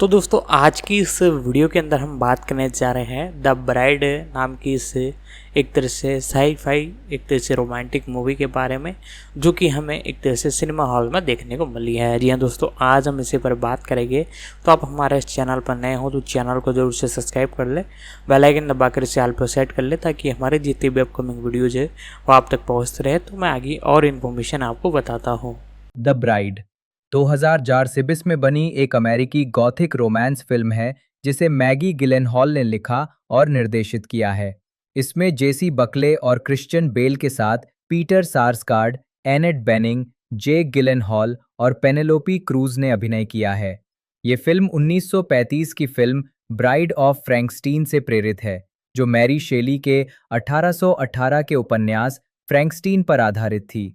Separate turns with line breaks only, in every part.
तो दोस्तों आज की इस वीडियो के अंदर हम बात करने जा रहे हैं द ब्राइड नाम की इस एक तरह से साई-फाई एक तरह से रोमांटिक मूवी के बारे में, जो कि हमें एक तरह से सिनेमा हॉल में देखने को मिली है। जी हाँ दोस्तों, आज हम इसी पर बात करेंगे। तो आप हमारे इस चैनल पर नए हो तो चैनल को जरूर से सब्सक्राइब कर ले, बेल आइकन दबाकर इसे ऑल पर सेट कर ले, ताकि हमारे जितने भी अपकमिंग वीडियोज है वो आप तक पहुँचते रहे। तो मैं आगे और इन्फॉर्मेशन आपको बताता हूँ।
द ब्राइड 2004 सिबिस में बनी एक अमेरिकी गॉथिक रोमांस फिल्म है जिसे मैगी गिलेनहॉल ने लिखा और निर्देशित किया है। इसमें जेसी बकले और क्रिश्चियन बेल के साथ पीटर सार्सगार्ड, एनेट बेनिंग, जेक गिलेनहॉल और पेनेलोपी क्रूज ने अभिनय किया है। ये फिल्म 1935 की फिल्म ब्राइड ऑफ फ्रैंकस्टीन से प्रेरित है, जो मैरी शेली के 1818 के उपन्यास फ्रैंकस्टीन पर आधारित थी।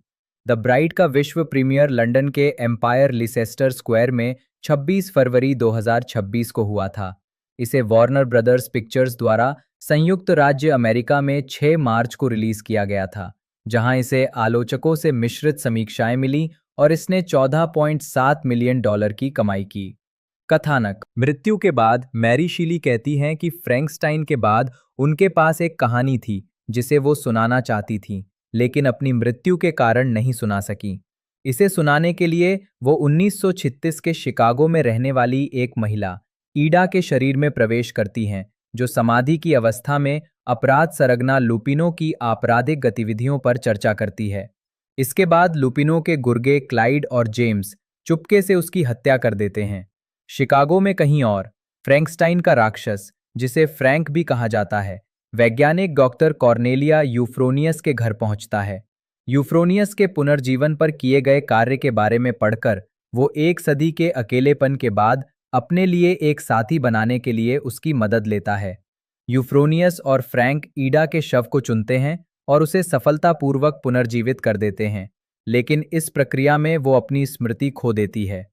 द ब्राइड का विश्व प्रीमियर लंदन के एम्पायर लिसेस्टर स्क्वायर में 26 फरवरी 2026 को हुआ था। इसे वॉर्नर ब्रदर्स पिक्चर्स द्वारा संयुक्त राज्य अमेरिका में 6 मार्च को रिलीज किया गया था, जहां इसे आलोचकों से मिश्रित समीक्षाएं मिली और इसने $14.7 मिलियन की कमाई की। कथानक: मृत्यु के बाद मैरी शीली कहती हैं कि फ्रैंकस्टाइन के बाद उनके पास एक कहानी थी जिसे वो सुनाना चाहती थीं, लेकिन अपनी मृत्यु के कारण नहीं सुना सकी। इसे सुनाने के लिए वो 1936 के शिकागो में रहने वाली एक महिला ईडा के शरीर में प्रवेश करती हैं, जो समाधि की अवस्था में अपराध सरगना लुपिनो की आपराधिक गतिविधियों पर चर्चा करती है। इसके बाद लुपिनो के गुर्गे क्लाइड और जेम्स चुपके से उसकी हत्या कर देते हैं। शिकागो में कहीं और, फ्रैंकस्टाइन का राक्षस, जिसे फ्रैंक भी कहा जाता है, वैज्ञानिक डॉक्टर कॉर्नेलिया यूफ्रोनियस के घर पहुंचता है। यूफ्रोनियस के पुनर्जीवन पर किए गए कार्य के बारे में पढ़कर वो एक सदी के अकेलेपन के बाद अपने लिए एक साथी बनाने के लिए उसकी मदद लेता है। यूफ्रोनियस और फ्रैंक ईडा के शव को चुनते हैं और उसे सफलतापूर्वक पुनर्जीवित कर देते हैं, लेकिन इस प्रक्रिया में वो अपनी स्मृति खो देती है।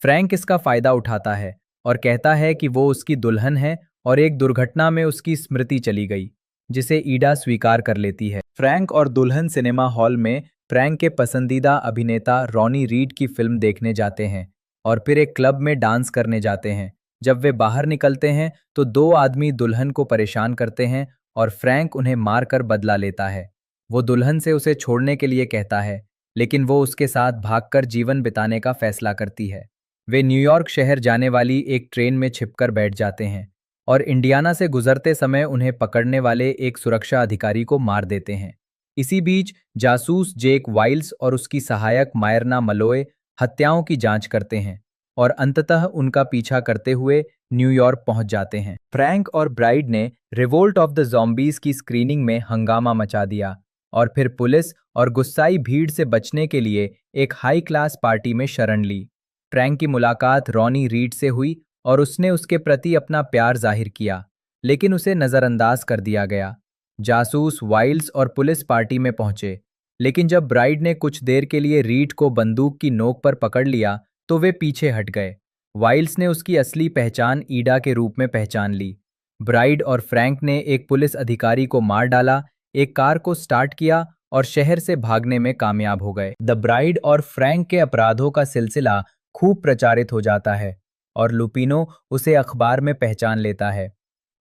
फ्रैंक इसका फायदा उठाता है और कहता है कि वो उसकी दुल्हन है और एक दुर्घटना में उसकी स्मृति चली गई, जिसे ईडा स्वीकार कर लेती है। फ्रैंक और दुल्हन सिनेमा हॉल में फ्रैंक के पसंदीदा अभिनेता रॉनी रीड की फिल्म देखने जाते हैं और फिर एक क्लब में डांस करने जाते हैं। जब वे बाहर निकलते हैं तो दो आदमी दुल्हन को परेशान करते हैं और फ्रैंक उन्हें मारकर बदला लेता है। वो दुल्हन से उसे छोड़ने के लिए कहता है, लेकिन वो उसके साथ भागकर जीवन बिताने का फैसला करती है। वे न्यूयॉर्क शहर जाने वाली एक ट्रेन में छिपकर बैठ जाते हैं और इंडियाना से गुजरते समय उन्हें पकड़ने वाले एक सुरक्षा अधिकारी को मार देते हैं। इसी बीच जासूस जेक वाइल्स और उसकी सहायक मायरना मलोए हत्याओं की जांच करते हैं और अंततः उनका पीछा करते हुए न्यूयॉर्क पहुंच जाते हैं। फ्रैंक और ब्राइड ने रिवोल्ट ऑफ द ज़ॉम्बीज की स्क्रीनिंग में हंगामा मचा दिया और फिर पुलिस और गुस्साई भीड़ से बचने के लिए एक हाई क्लास पार्टी में शरण ली। फ्रैंक की मुलाकात रॉनी रीड से हुई और उसने उसके प्रति अपना प्यार जाहिर किया, लेकिन उसे नज़रअंदाज कर दिया गया। जासूस वाइल्स और पुलिस पार्टी में पहुंचे, लेकिन जब ब्राइड ने कुछ देर के लिए रीड को बंदूक की नोक पर पकड़ लिया तो वे पीछे हट गए। वाइल्स ने उसकी असली पहचान ईडा के रूप में पहचान ली। ब्राइड और फ्रैंक ने एक पुलिस अधिकारी को मार डाला, एक कार को स्टार्ट किया और शहर से भागने में कामयाब हो गए। द ब्राइड और फ्रैंक के अपराधों का सिलसिला खूब प्रचारित हो जाता है और लुपिनो उसे अखबार में पहचान लेता है।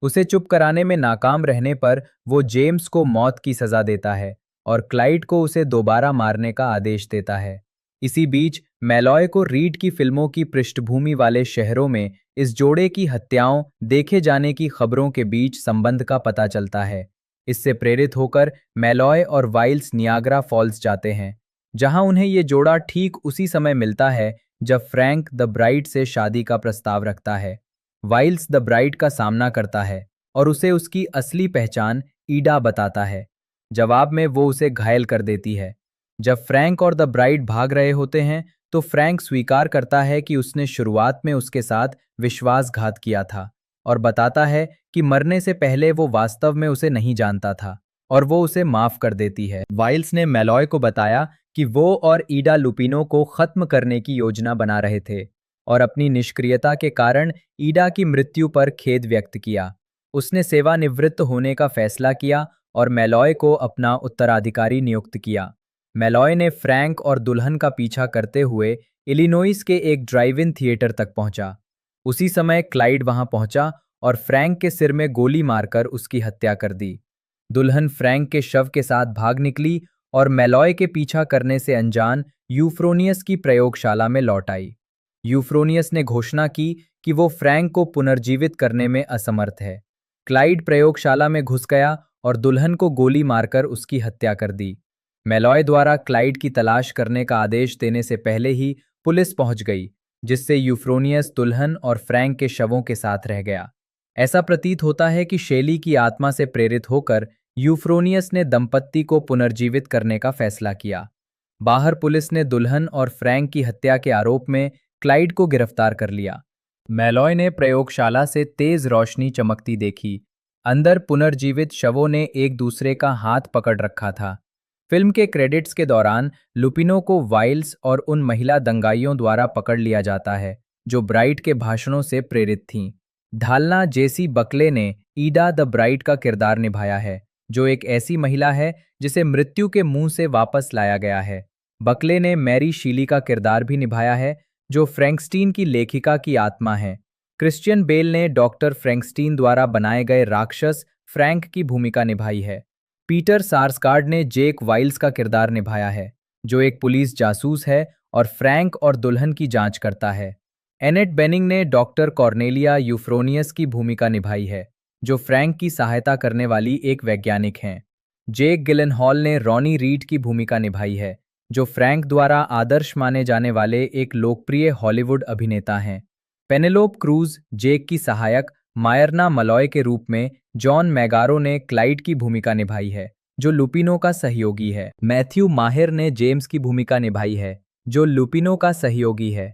उसे चुप कराने में नाकाम रहने पर वो जेम्स को मौत की सजा देता है और क्लाइड को उसे दोबारा मारने का आदेश देता है। इसी बीच मैलॉय को रीड की फिल्मों की पृष्ठभूमि वाले शहरों में इस जोड़े की हत्याओं देखे जाने की खबरों के बीच संबंध का पता चलता है। इससे प्रेरित होकर मैलॉय और वाइल्स नियाग्रा फॉल्स जाते हैं, जहां उन्हें ये जोड़ा ठीक उसी समय मिलता है जब फ्रैंक द ब्राइड से शादी का प्रस्ताव रखता है। वाइल्स द ब्राइड का सामना करता है और उसे उसकी असली पहचान ईडा बताता है। जवाब में वो उसे घायल कर देती है। जब फ्रैंक और द ब्राइड भाग रहे होते हैं तो फ्रैंक स्वीकार करता है कि उसने शुरुआत में उसके साथ विश्वासघात किया था और बताता है कि मरने से पहले वो वास्तव में उसे नहीं जानता था और वो उसे माफ कर देती है। वाइल्स ने मैलॉय को बताया कि वो और ईडा लुपिनो को खत्म करने की योजना बना रहे थे और अपनी निष्क्रियता के कारण ईडा की मृत्यु पर खेद व्यक्त किया। उसने सेवानिवृत्त होने का फैसला किया और मैलॉय को अपना उत्तराधिकारी नियुक्त किया। मैलॉय ने फ्रैंक और दुल्हन का पीछा करते हुए इलिनोइस के एक ड्राइव इन थिएटर तक पहुंचा। उसी समय क्लाइड वहां पहुंचा और फ्रैंक के सिर में गोली मारकर उसकी हत्या कर दी। दुल्हन फ्रैंक के शव के साथ भाग निकली और मेलॉय के पीछा करने से अनजान यूफ्रोनियस की प्रयोगशाला में लौट आई। यूफ्रोनियस ने घोषणा की कि वो फ्रैंक को पुनर्जीवित करने में असमर्थ है। क्लाइड प्रयोगशाला में घुस गया और दुल्हन को गोली मारकर उसकी हत्या कर दी। मेलॉय द्वारा क्लाइड की तलाश करने का आदेश देने से पहले ही पुलिस पहुंच गई, जिससे यूफ्रोनियस दुल्हन और फ्रैंक के शवों के साथ रह गया। ऐसा प्रतीत होता है कि शेली की आत्मा से प्रेरित होकर यूफ्रोनियस ने दंपत्ति को पुनर्जीवित करने का फैसला किया। बाहर पुलिस ने दुल्हन और फ्रैंक की हत्या के आरोप में क्लाइड को गिरफ्तार कर लिया। मेलॉय ने प्रयोगशाला से तेज रोशनी चमकती देखी। अंदर पुनर्जीवित शवों ने एक दूसरे का हाथ पकड़ रखा था। फिल्म के क्रेडिट्स के दौरान लुपिनो को वाइल्स और उन महिला दंगाइयों द्वारा पकड़ लिया जाता है जो ब्राइट के भाषणों से प्रेरित थीं। ढालना जेसी बकले ने ईडा द ब्राइट का किरदार निभाया है, जो एक ऐसी महिला है जिसे मृत्यु के मुंह से वापस लाया गया है। बकले ने मैरी शीली का किरदार भी निभाया है, जो फ्रैंकस्टीन की लेखिका की आत्मा है। क्रिश्चियन बेल ने डॉक्टर फ्रैंकस्टीन द्वारा बनाए गए राक्षस फ्रैंक की भूमिका निभाई है। पीटर सार्सगार्ड ने जेक वाइल्स का किरदार निभाया है, जो एक पुलिस जासूस है और फ्रैंक और दुल्हन की जांच करता है। एनेट बेनिंग ने डॉक्टर कॉर्नेलिया यूफ्रोनियस की भूमिका निभाई है, जो फ्रैंक की सहायता करने वाली एक वैज्ञानिक हैं। जेक गिलेनहॉल ने रॉनी रीड की भूमिका निभाई है, जो फ्रैंक द्वारा आदर्श माने जाने वाले एक लोकप्रिय हॉलीवुड अभिनेता हैं। पेनेलोप क्रूज जेक की सहायक मायरना मलॉय के रूप में जॉन मैगारो ने क्लाइड की भूमिका निभाई है, जो लुपिनो का सहयोगी है। मैथ्यू माहिर ने जेम्स की भूमिका निभाई है, जो लुपिनो का सहयोगी है।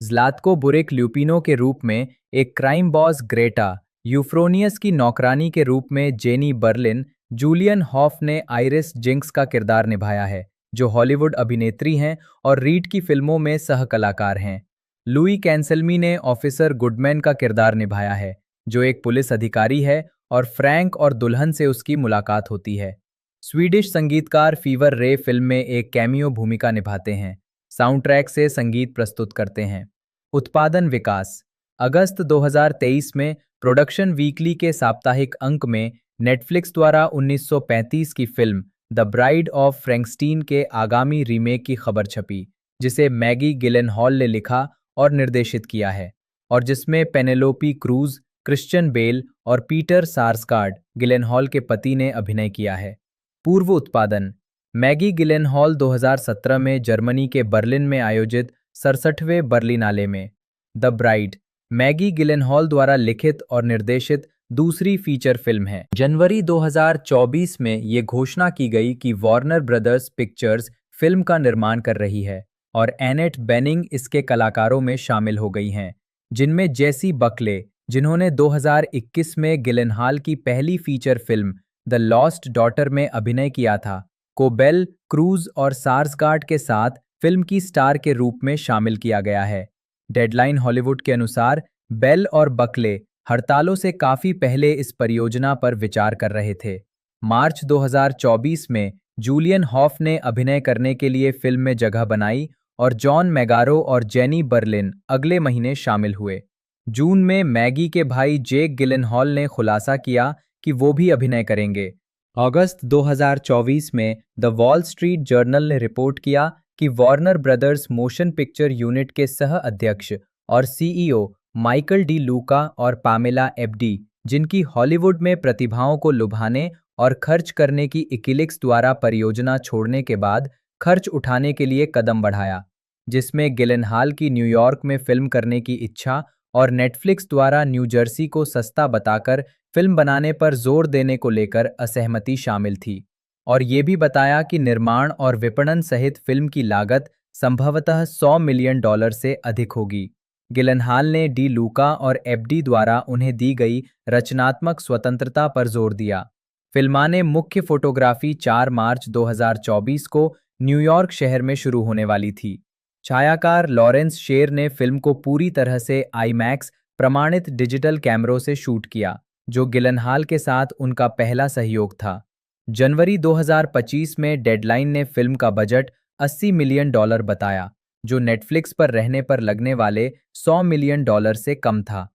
ज़्लात्को बुरिक लुपिनो के रूप में एक क्राइम बॉस ग्रेटा यूफ्रोनियस की नौकरानी के रूप में जेनी बर्लिन। जूलियन हॉफ ने आइरिस जिंक्स का किरदार निभाया है, जो हॉलीवुड अभिनेत्री हैं और रीड की फिल्मों में सह कलाकार हैं। लुई कैंसलमी ने ऑफिसर गुडमैन का किरदार निभाया है, जो एक पुलिस अधिकारी है और फ्रैंक और दुल्हन से उसकी मुलाकात होती है। स्वीडिश संगीतकार फीवर रे फिल्म में एक कैमियो भूमिका निभाते हैं, साउंड ट्रैक से संगीत प्रस्तुत करते हैं। उत्पादन विकास। अगस्त 2023 में प्रोडक्शन वीकली के साप्ताहिक अंक में नेटफ्लिक्स द्वारा 1935 की film the bride of Frankenstein के आगामी रीमेक की खबर छपी, जिसे मैगी गिलेनहॉल ने लिखा और निर्देशित किया है, और जिसमें पेनेलोपी क्रूज, क्रिश्चियन बेल और पीटर सार्सगार्ड गिलेनहॉल के पति ने अभिनय किया है। पूर्व उत्पादन। मैगी गिलेनहॉल 2017 में जर्मनी के बर्लिन में आयोजित 67वें बर्लिनाले में द ब्राइड मैगी गिलेनहॉल द्वारा लिखित और निर्देशित दूसरी फीचर फिल्म है। जनवरी 2024 में ये घोषणा की गई कि वार्नर ब्रदर्स पिक्चर्स फिल्म का निर्माण कर रही है और एनेट बेनिंग इसके कलाकारों में शामिल हो गई हैं, जिनमें जेसी बकले, जिन्होंने 2021 में गिलेनहॉल की पहली feature film the lost daughter में अभिनय किया था, को बेल, क्रूज और सार्सगार्ड के साथ फिल्म की स्टार के रूप में शामिल किया गया है। डेडलाइन हॉलीवुड के अनुसार बेल और बकले हड़तालों से काफी पहले इस परियोजना पर विचार कर रहे थे। मार्च 2024 में जूलियन हॉफ ने अभिनय करने के लिए फिल्म में जगह बनाई और जॉन मैगारो और जेनी बर्लिन अगले महीने शामिल हुए। जून में मैगी के भाई जेक गिलेनहॉल ने खुलासा किया कि वो भी अभिनय करेंगे। अगस्त 2024 में द वॉल स्ट्रीट जर्नल ने रिपोर्ट किया कि Warner brothers motion picture unit के सह अध्यक्ष और सीईओ माइकल डी लूका और पामेला एब्डी, जिनकी हॉलीवुड में प्रतिभाओं को लुभाने और खर्च करने की इकिलिक्स द्वारा परियोजना छोड़ने के बाद खर्च उठाने के लिए कदम बढ़ाया, जिसमें गिलेनहॉल की न्यूयॉर्क में फिल्म करने की इच्छा और नेटफ्लिक्स द्वारा न्यू जर्सी को सस्ता बताकर फिल्म बनाने पर जोर देने को लेकर असहमति शामिल थी, और ये भी बताया कि निर्माण और विपणन सहित फिल्म की लागत संभवतः $100 मिलियन से अधिक होगी। गिलेनहॉल ने डी लूका और एब्डी द्वारा उन्हें दी गई रचनात्मक स्वतंत्रता पर जोर दिया। फिल्माने मुख्य फोटोग्राफी 4 मार्च 2024 को न्यूयॉर्क शहर में शुरू होने वाली थी। छायाकार लॉरेंस शेर ने फिल्म को पूरी तरह से आईमैक्स प्रमाणित डिजिटल कैमरों से शूट किया, जो गिलेनहॉल के साथ उनका पहला सहयोग था। जनवरी 2025 में डेडलाइन ने फिल्म का बजट $80 मिलियन बताया, जो नेटफ्लिक्स पर रहने पर लगने वाले $100 मिलियन से कम था।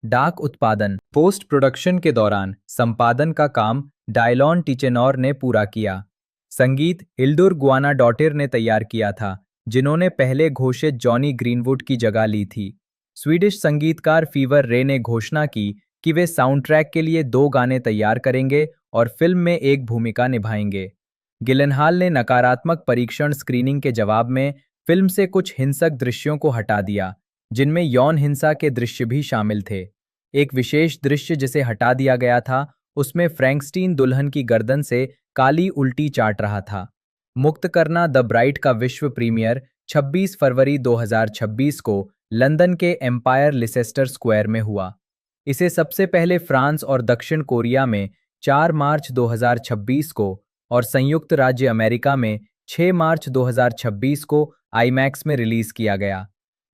डाक उत्पादन पोस्ट प्रोडक्शन के दौरान संपादन का काम डायलॉन टिचेनॉर ने पूरा किया। संगीत इल्डुर गुआनाडोटिर ने तैयार किया था, जिन्होंने पहले घोषित जॉनी ग्रीनवुड की जगह ली थी। स्वीडिश संगीतकार फीवर रे ने घोषणा की कि वे साउंडट्रैक के लिए 2 गाने तैयार करेंगे और फिल्म में एक भूमिका निभाएंगे। गिलेनहॉल ने नकारात्मक परीक्षण स्क्रीनिंग के जवाब में फिल्म से कुछ हिंसक दृश्यों को हटा दिया, जिनमें यौन हिंसा के दृश्य भी शामिल थे। एक विशेष दृश्य जिसे हटा दिया गया था, उसमें फ्रैंकस्टीन दुल्हन की गर्दन से काली उल्टी चाट रहा था। मुक्त करना द ब्राइड का विश्व प्रीमियर 26 फरवरी 2026 को लंदन के एम्पायर लिसेस्टर स्क्वायर में हुआ। इसे सबसे पहले फ्रांस और दक्षिण कोरिया में 4 मार्च 2026 को और संयुक्त राज्य अमेरिका में 6 मार्च 2026 को आईमैक्स में रिलीज किया गया।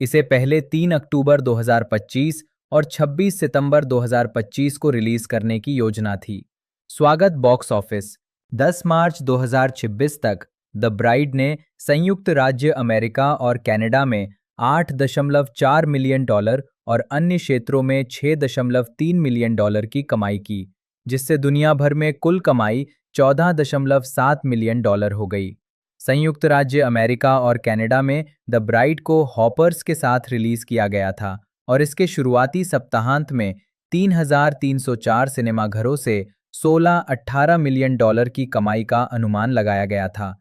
इसे पहले 3 अक्टूबर 2025 और 26 सितंबर 2025 को रिलीज करने की योजना थी। स्वागत बॉक्स ऑफिस 10 मार्च 2026 तक द ब्राइड ने संयुक्त राज्य अमेरिका और कनाडा में $8.4 मिलियन और अन्य क्षेत्रों में $6.3 मिलियन की कमाई की, जिससे दुनिया भर में कुल कमाई $14.7 मिलियन हो गई। संयुक्त राज्य अमेरिका और कनाडा में द ब्राइड को हॉपर्स के साथ रिलीज किया गया था और इसके शुरुआती सप्ताहांत में 3,304 सिनेमाघरों से 16-18 मिलियन की कमाई का अनुमान लगाया गया था।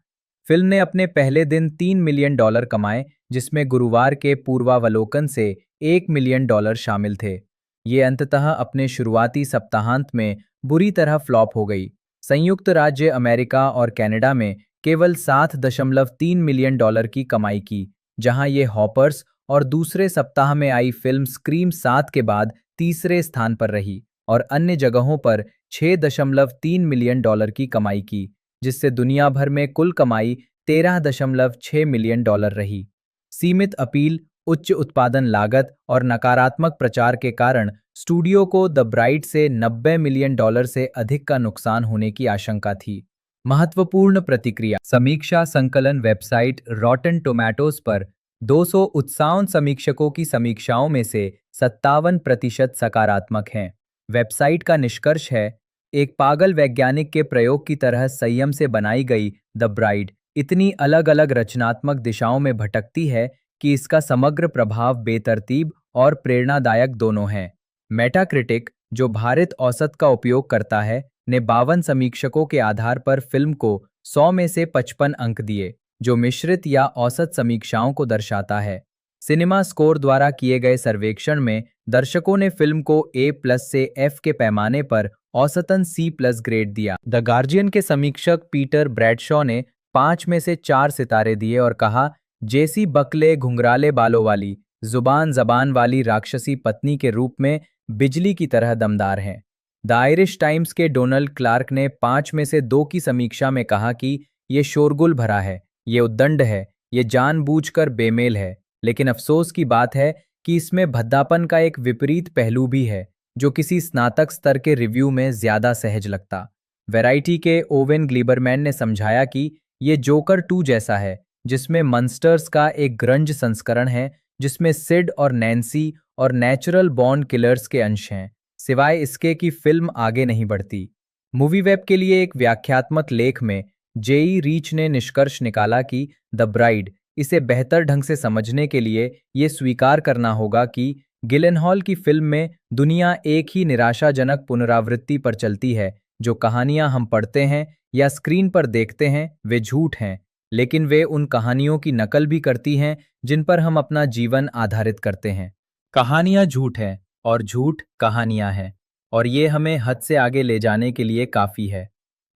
फिल्म ने अपने पहले दिन $3 मिलियन कमाए, जिसमें गुरुवार के पूर्वावलोकन से $1 मिलियन शामिल थे। ये अंततः अपने शुरुआती सप्ताहांत में बुरी तरह फ्लॉप हो गई। संयुक्त राज्य अमेरिका और कनाडा में केवल $7.3 मिलियन की कमाई की, जहां ये हॉपर्स और दूसरे सप्ताह में आई फिल्म स्क्रीम 7 के बाद तीसरे स्थान पर रही और अन्य जगहों पर $6.3 मिलियन की कमाई की, जिससे दुनिया भर में कुल कमाई $13.6 मिलियन रही। सीमित अपील, उच्च उत्पादन लागत और नकारात्मक प्रचार के कारण स्टूडियो को द ब्राइड से $90 मिलियन से अधिक का नुकसान होने की आशंका थी। महत्वपूर्ण प्रतिक्रिया समीक्षा संकलन वेबसाइट रॉटन टोमेटोज पर 200 उत्साहन समीक्षकों की समीक्षाओं में से 57% सकारात्मक हैं। वेबसाइट का निष्कर्ष है, एक पागल वैज्ञानिक के प्रयोग की तरह संयम से बनाई गई द ब्राइड इतनी अलग अलग रचनात्मक दिशाओं में भटकती है कि इसका समग्र प्रभाव बेतरतीब और प्रेरणादायक दोनों है। मेटाक्रिटिक, जो भारित औसत का उपयोग करता है, ने 52 समीक्षकों के आधार पर फिल्म को 100 में से 55 अंक दिए, जो मिश्रित या औसत समीक्षाओं को दर्शाता है। सिनेमा स्कोर द्वारा किए गए सर्वेक्षण में दर्शकों ने फिल्म को A+ से F के पैमाने पर औसतन C+ ग्रेड दिया। द गार्जियन के समीक्षक पीटर ब्रैडशॉ ने 5 में से 4 सितारे दिए और कहा, जेसी बकले घुंघराले बालों वाली, जबान वाली राक्षसी पत्नी के रूप में बिजली की तरह दमदार हैं। द आयरिश टाइम्स के डोनाल्ड क्लार्क ने 5 में से 2 की समीक्षा में कहा कि ये शोरगुल भरा है, ये उद्दंड है, ये जानबूझकर बेमेल है, लेकिन अफसोस की बात है कि इसमें भद्दापन का एक विपरीत पहलू भी है, जो किसी स्नातक स्तर के रिव्यू में ज्यादा सहज लगता। वैरायटी के ओवेन ग्लीबरमैन ने समझाया कि ये जोकर 2 जैसा है, जिसमें मॉन्स्टर्स का एक ग्रंज संस्करण है, जिसमें सिड और नैन्सी और नेचुरल बॉर्न किलर्स के अंश हैं, सिवाय इसके कि फिल्म आगे नहीं बढ़ती। मूवी वेब के लिए एक व्याख्यात्मक लेख में जेई रीच ने निष्कर्ष निकाला कि द ब्राइड, इसे बेहतर ढंग से समझने के लिए ये स्वीकार करना होगा कि गिलेनहॉल की फिल्म में दुनिया एक ही निराशाजनक पुनरावृत्ति पर चलती है। जो कहानियां हम पढ़ते हैं या स्क्रीन पर देखते हैं वे झूठ हैं, लेकिन वे उन कहानियों की नकल भी करती हैं जिन पर हम अपना जीवन आधारित करते हैं। कहानियां झूठ हैं और झूठ कहानियां हैं, और ये हमें हद से आगे ले जाने के लिए काफ़ी है।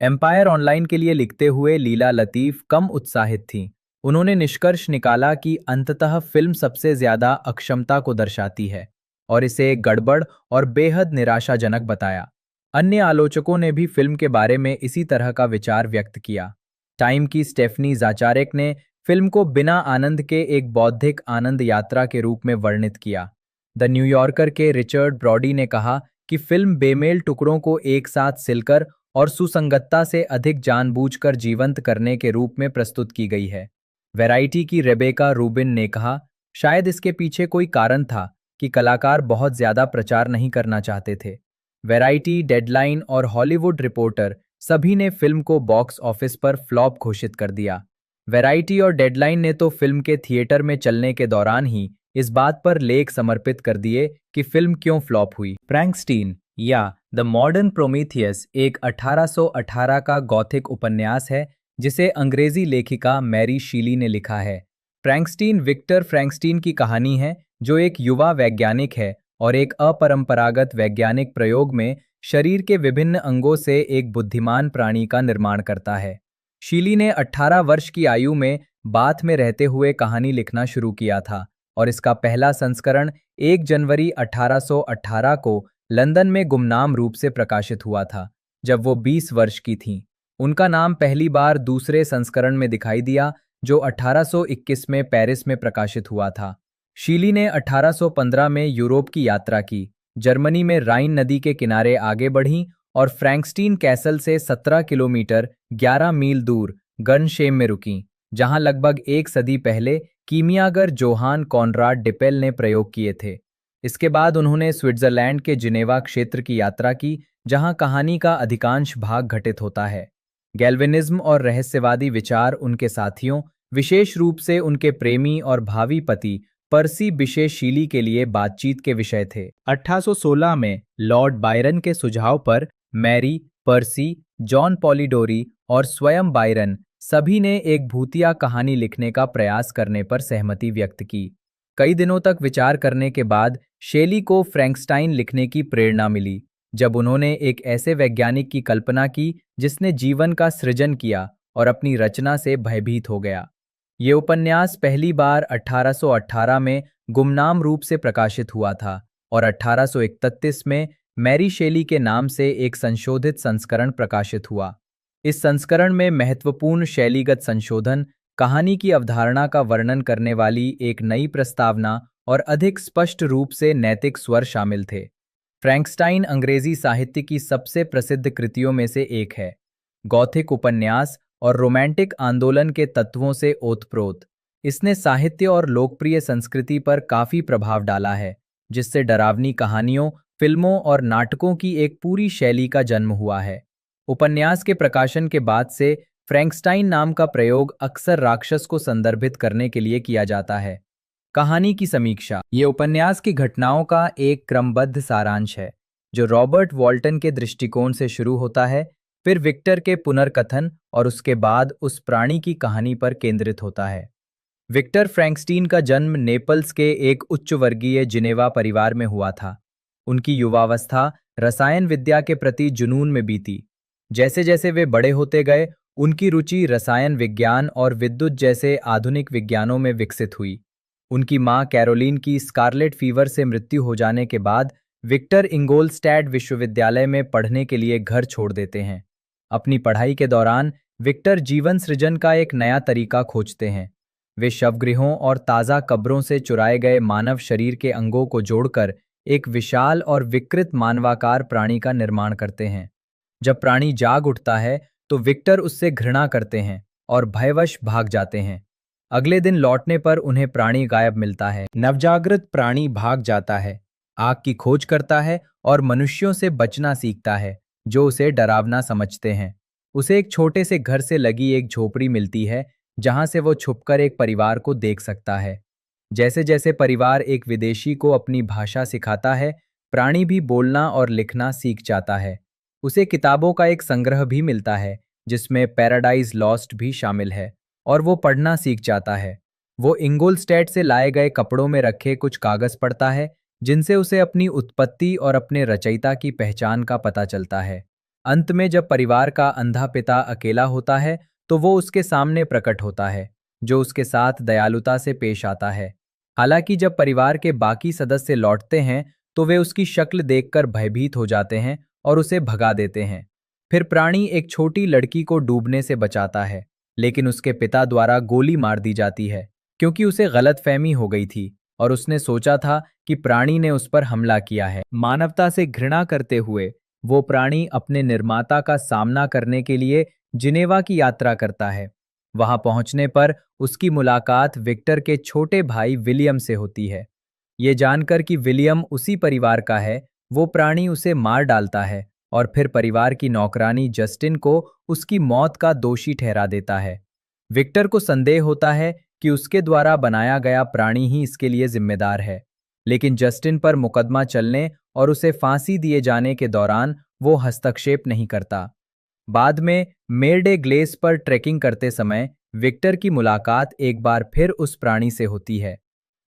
एम्पायर ऑनलाइन के लिए लिखते हुए लीला लतीफ़ कम उत्साहित थीं। उन्होंने निष्कर्ष निकाला कि अंततः फिल्म सबसे ज़्यादा अक्षमता को दर्शाती है और इसे एक गड़बड़ और बेहद निराशाजनक बताया। अन्य आलोचकों ने भी फिल्म के बारे में इसी तरह का विचार व्यक्त किया। टाइम की स्टेफनी ज़ाचारेक ने फिल्म को बिना आनंद के एक बौद्धिक आनंद यात्रा के रूप में वर्णित किया। द न्यूयॉर्कर के रिचर्ड ब्रॉडी ने कहा कि फिल्म बेमेल टुकड़ों को एक साथ सिलकर और सुसंगतता से अधिक जानबूझकर जीवंत करने के रूप में प्रस्तुत की गई है। वैरायटी की रेबेका रूबिन ने कहा, शायद इसके पीछे कोई कारण था कि कलाकार बहुत ज्यादा प्रचार नहीं करना चाहते थे। वैरायटी, डेडलाइन और हॉलीवुड रिपोर्टर सभी ने फिल्म को बॉक्स ऑफिस पर फ्लॉप घोषित कर दिया। वैरायटी और डेडलाइन ने तो फिल्म के थिएटर में चलने के दौरान ही इस बात पर लेख समर्पित कर दिए कि फिल्म क्यों फ्लॉप हुई। फ्रैंकस्टीन या द मॉडर्न प्रोमीथियस एक 1818 का गॉथिक उपन्यास है जिसे अंग्रेजी लेखिका मैरी शीली ने लिखा है। फ्रैंकस्टीन विक्टर फ्रैंकस्टीन की कहानी है, जो एक युवा वैज्ञानिक है और एक अपरंपरागत वैज्ञानिक प्रयोग में शरीर के विभिन्न अंगों से एक बुद्धिमान प्राणी का निर्माण करता है। शीली ने 18 वर्ष की आयु में बाथ में रहते हुए कहानी लिखना शुरू किया था और इसका पहला संस्करण 1 जनवरी 1818 को लंदन में गुमनाम रूप से प्रकाशित हुआ था, जब वो 20 वर्ष की थीं। उनका नाम पहली बार दूसरे संस्करण में दिखाई दिया, जो 1821 में पेरिस में प्रकाशित हुआ था। शीली ने 1815 में यूरोप की यात्रा की, जर्मनी में राइन नदी के किनारे आगे बढ़ीं और फ्रैंकस्टीन कैसल से 17 किलोमीटर 11 मील दूर गर्नशेम में रुकीं, जहां लगभग एक सदी पहले कीमियागर जोहान कॉनराड डिपेल ने प्रयोग किए थे। इसके बाद उन्होंने स्विट्जरलैंड के जिनेवा क्षेत्र की यात्रा की, जहां कहानी का अधिकांश भाग घटित होता है। गैल्वेनिज्म और रहस्यवादी विचार उनके साथियों, विशेष रूप से उनके प्रेमी और भावी पति पर्सी बिशे शीली के लिए बातचीत के विषय थे। 1816 में लॉर्ड बायरन के सुझाव पर मैरी, पर्सी, जॉन पॉलिडोरी और स्वयं बायरन सभी ने एक भूतिया कहानी लिखने का प्रयास करने पर सहमति व्यक्त की। कई दिनों तक विचार करने के बाद शेली को फ्रैंकस्टाइन लिखने की प्रेरणा मिली, जब उन्होंने एक ऐसे वैज्ञानिक की कल्पना की जिसने जीवन का सृजन किया और अपनी रचना से भयभीत हो गया। ये उपन्यास पहली बार 1818 में गुमनाम रूप से प्रकाशित हुआ था और 1831 में मैरी शेली के नाम से एक संशोधित संस्करण प्रकाशित हुआ। इस संस्करण में महत्वपूर्ण शैलीगत संशोधन, कहानी की अवधारणा का वर्णन करने वाली एक नई प्रस्तावना और अधिक स्पष्ट रूप से नैतिक स्वर शामिल थे। फ्रैंकस्टाइन अंग्रेजी साहित्य की सबसे प्रसिद्ध कृतियों में से एक है। गॉथिक उपन्यास और रोमांटिक आंदोलन के तत्वों से ओतप्रोत, इसने साहित्य और लोकप्रिय संस्कृति पर काफी प्रभाव डाला है, जिससे डरावनी कहानियों, फिल्मों और नाटकों की एक पूरी शैली का जन्म हुआ है। उपन्यास के प्रकाशन के बाद से फ्रैंकस्टाइन नाम का प्रयोग अक्सर राक्षस को संदर्भित करने के लिए किया जाता है। कहानी की समीक्षा, ये उपन्यास की घटनाओं का एक क्रमबद्ध सारांश है, जो रॉबर्ट वॉल्टन के दृष्टिकोण से शुरू होता है, फिर विक्टर के पुनर्कथन और उसके बाद उस प्राणी की कहानी पर केंद्रित होता है। विक्टर फ्रैंकस्टीन का जन्म नेपल्स के एक उच्च वर्गीय जिनेवा परिवार में हुआ था। उनकी युवावस्था रसायन विद्या के प्रति जुनून में बीती। जैसे जैसे वे बड़े होते गए, उनकी रुचि रसायन विज्ञान और विद्युत जैसे आधुनिक विज्ञानों में विकसित हुई। उनकी मां कैरोलिन की स्कारलेट फीवर से मृत्यु हो जाने के बाद विक्टर इंगोलस्टैड विश्वविद्यालय में पढ़ने के लिए घर छोड़ देते हैं। अपनी पढ़ाई के दौरान विक्टर जीवन सृजन का एक नया तरीका खोजते हैं। वे शवगृहों और ताज़ा कब्रों से चुराए गए मानव शरीर के अंगों को जोड़कर एक विशाल और विकृत मानवाकार प्राणी का निर्माण करते हैं। जब प्राणी जाग उठता है तो विक्टर उससे घृणा करते हैं और भयवश भाग जाते हैं। अगले दिन लौटने पर उन्हें प्राणी गायब मिलता है। नवजागृत प्राणी भाग जाता है, आग की खोज करता है और मनुष्यों से बचना सीखता है, जो उसे डरावना समझते हैं। उसे एक छोटे से घर से लगी एक झोपड़ी मिलती है, जहां से वो छुपकर एक परिवार को देख सकता है। जैसे जैसे परिवार एक विदेशी को अपनी भाषा सिखाता है, प्राणी भी बोलना और लिखना सीख जाता है। उसे किताबों का एक संग्रह भी मिलता है, जिसमें पैराडाइज लॉस्ट भी शामिल है, और वो पढ़ना सीख जाता है। वो इंगोलस्टैड से लाए गए कपड़ों में रखे कुछ कागज पढ़ता है, जिनसे उसे अपनी उत्पत्ति और अपने रचयिता की पहचान का पता चलता है। अंत में जब परिवार का अंधा पिता अकेला होता है, तो वो उसके सामने प्रकट होता है, जो उसके साथ दयालुता से पेश आता है। हालांकि जब परिवार के बाकी सदस्य लौटते हैं, तो वे उसकी शक्ल देखकर भयभीत हो जाते हैं और उसे भगा देते हैं। फिर प्राणी एक छोटी लड़की को डूबने से बचाता है, लेकिन उसके पिता द्वारा गोली मार दी जाती है, क्योंकि उसे गलतफहमी हो गई थी और उसने सोचा था कि प्राणी ने उस पर हमला किया है। मानवता से घृणा करते हुए वो प्राणी अपने निर्माता का सामना करने के लिए जिनेवा की यात्रा करता है। वहां पहुंचने पर उसकी मुलाकात विक्टर के छोटे भाई विलियम से होती है। ये जानकर कि विलियम उसी परिवार का है, वो प्राणी उसे मार डालता है और फिर परिवार की नौकरानी जस्टिन को उसकी मौत का दोषी ठहरा देता है। विक्टर को संदेह होता है कि उसके द्वारा बनाया गया प्राणी ही इसके लिए जिम्मेदार है, लेकिन जस्टिन पर मुकदमा चलने और उसे फांसी दिए जाने के दौरान वो हस्तक्षेप नहीं करता। बाद में मेरडे ग्लेस पर ट्रेकिंग करते समय विक्टर की मुलाकात एक बार फिर उस प्राणी से होती है।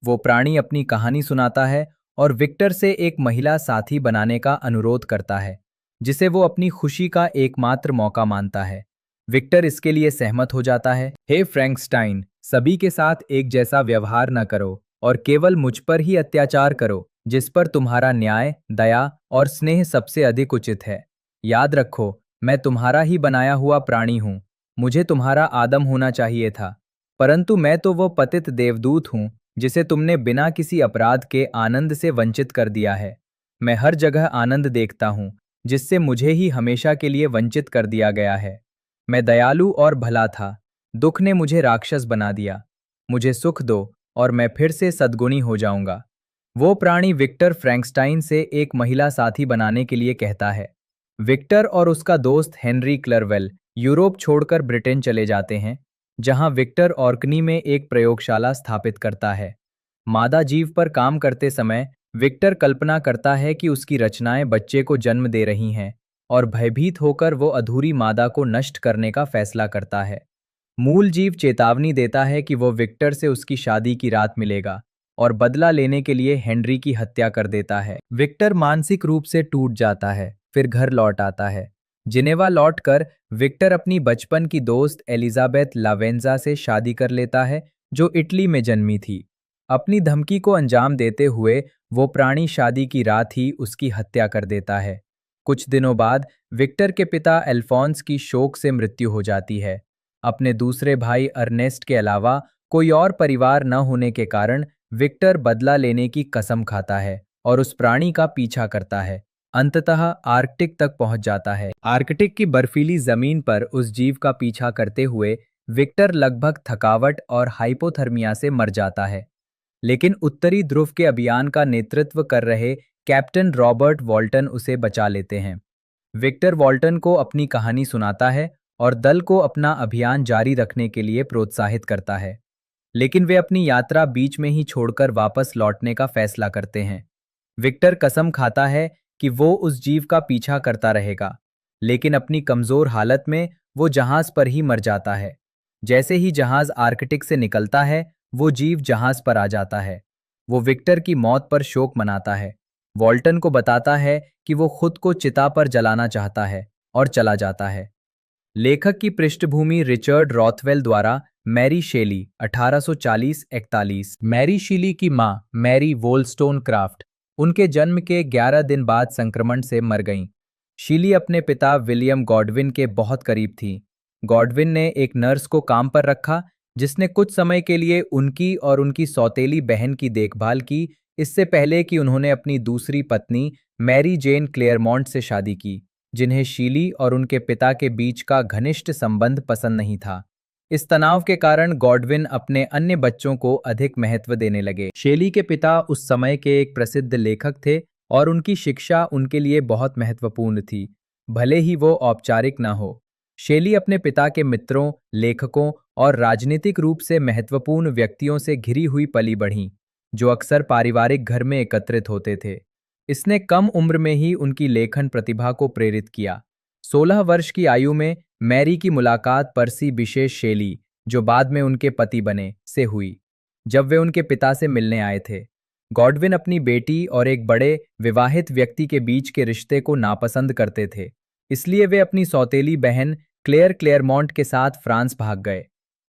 वो प्राणी अपनी कहानी सुनाता है और विक्टर से एक महिला साथी बनाने का अनुरोध करता है, जिसे वो अपनी खुशी का एकमात्र मौका मानता है। विक्टर इसके लिए सहमत हो जाता है। हे फ्रैंकस्टाइन, सभी के साथ एक जैसा व्यवहार न करो और केवल मुझ पर ही अत्याचार करो, जिस पर तुम्हारा न्याय, दया और स्नेह सबसे अधिक उचित है। याद रखो, मैं तुम्हारा ही बनाया हुआ प्राणी हूँ। मुझे तुम्हारा आदम होना चाहिए था, परंतु मैं तो वो पतित देवदूत हूँ जिसे तुमने बिना किसी अपराध के आनंद से वंचित कर दिया है। मैं हर जगह आनंद देखता हूँ, जिससे मुझे ही हमेशा के लिए वंचित कर दिया गया है। मैं दयालु और भला था, दुख ने मुझे राक्षस बना दिया। मुझे सुख दो और मैं फिर से सद्गुणी हो जाऊंगा। वो प्राणी विक्टर फ्रैंकस्टाइन से एक महिला साथी बनाने के लिए कहता है। विक्टर और उसका दोस्त हेनरी क्लरवेल यूरोप छोड़कर ब्रिटेन चले जाते हैं, जहां विक्टर ऑर्कनी में एक प्रयोगशाला स्थापित करता है। मादा जीव पर काम करते समय विक्टर कल्पना करता है कि उसकी रचनाएं बच्चे को जन्म दे रही हैं और भयभीत होकर वो अधूरी मादा को नष्ट करने का फैसला करता है। मूल जीव चेतावनी देता है कि वो विक्टर से उसकी शादी की रात मिलेगा और बदला लेने के लिए हेनरी की हत्या कर देता है। विक्टर मानसिक रूप से टूट जाता है, फिर घर लौट आता है। जिनेवा लौटकर विक्टर अपनी बचपन की दोस्त एलिजाबेथ लावेंजा से शादी कर लेता है, जो इटली में जन्मी थी। अपनी धमकी को अंजाम देते हुए वो प्राणी शादी की रात ही उसकी हत्या कर देता है। कुछ दिनों बाद विक्टर के पिता अल्फोंस की शोक से मृत्यु हो जाती है। अपने दूसरे भाई अर्नेस्ट के अलावा कोई और परिवार न होने के कारण विक्टर बदला लेने की कसम खाता है और उस प्राणी का पीछा करता है। अंततः आर्कटिक तक पहुंच जाता है। आर्कटिक की बर्फीली जमीन पर उस जीव का पीछा करते हुए विक्टर लगभग थकावट और हाइपोथर्मिया से मर जाता है। लेकिन उत्तरी ध्रुव के अभियान का नेतृत्व कर रहे कैप्टन रॉबर्ट वॉल्टन उसे बचा लेते हैं। विक्टर वॉल्टन को अपनी कहानी सुनाता है और दल को अपना अभियान जारी रखने के लिए प्रोत्साहित करता है, लेकिन वे अपनी यात्रा बीच में ही छोड़कर वापस लौटने का फैसला करते हैं। विक्टर कसम खाता है कि वो उस जीव का पीछा करता रहेगा, लेकिन अपनी कमजोर हालत में वो जहाज पर ही मर जाता है। जैसे ही जहाज आर्कटिक से निकलता है, वो जीव जहाज पर आ जाता है। वो विक्टर की मौत पर शोक मनाता है, वॉल्टन को बताता है कि वो खुद को चिता पर जलाना चाहता है और चला जाता है। लेखक की पृष्ठभूमि रिचर्ड रॉथवेल द्वारा मैरी शेली 1840-41। मैरी शेली की मां मैरी वोल्स्टोनक्राफ्ट उनके जन्म के 11 दिन बाद संक्रमण से मर गईं। शीली अपने पिता विलियम गॉडविन के बहुत करीब थी। गॉडविन ने एक नर्स को काम पर रखा, जिसने कुछ समय के लिए उनकी और उनकी सौतेली बहन की देखभाल की, इससे पहले कि उन्होंने अपनी दूसरी पत्नी मैरी जेन क्लेयरमॉन्ट से शादी की, जिन्हें शीली और उनके पिता के बीच का घनिष्ठ संबंध पसंद नहीं था। इस तनाव के कारण गॉडविन अपने अन्य बच्चों को अधिक महत्व देने लगे। शेली के पिता उस समय के एक प्रसिद्ध लेखक थे और उनकी शिक्षा उनके लिए बहुत महत्वपूर्ण थी, भले ही वो औपचारिक न हो। शेली अपने पिता के मित्रों, लेखकों और राजनीतिक रूप से महत्वपूर्ण व्यक्तियों से घिरी हुई पली बढ़ीं, जो अक्सर पारिवारिक घर में एकत्रित होते थे। इसने कम उम्र में ही उनकी लेखन प्रतिभा को प्रेरित किया। 16 वर्ष की आयु में मैरी की मुलाकात पर्सी विशेष शेली, जो बाद में उनके पति बने, से हुई, जब वे उनके पिता से मिलने आए थे। गॉडविन अपनी बेटी और एक बड़े विवाहित व्यक्ति के बीच के रिश्ते को नापसंद करते थे, इसलिए वे अपनी सौतेली बहन क्लेयर क्लेयरमॉन्ट के साथ फ्रांस भाग गए।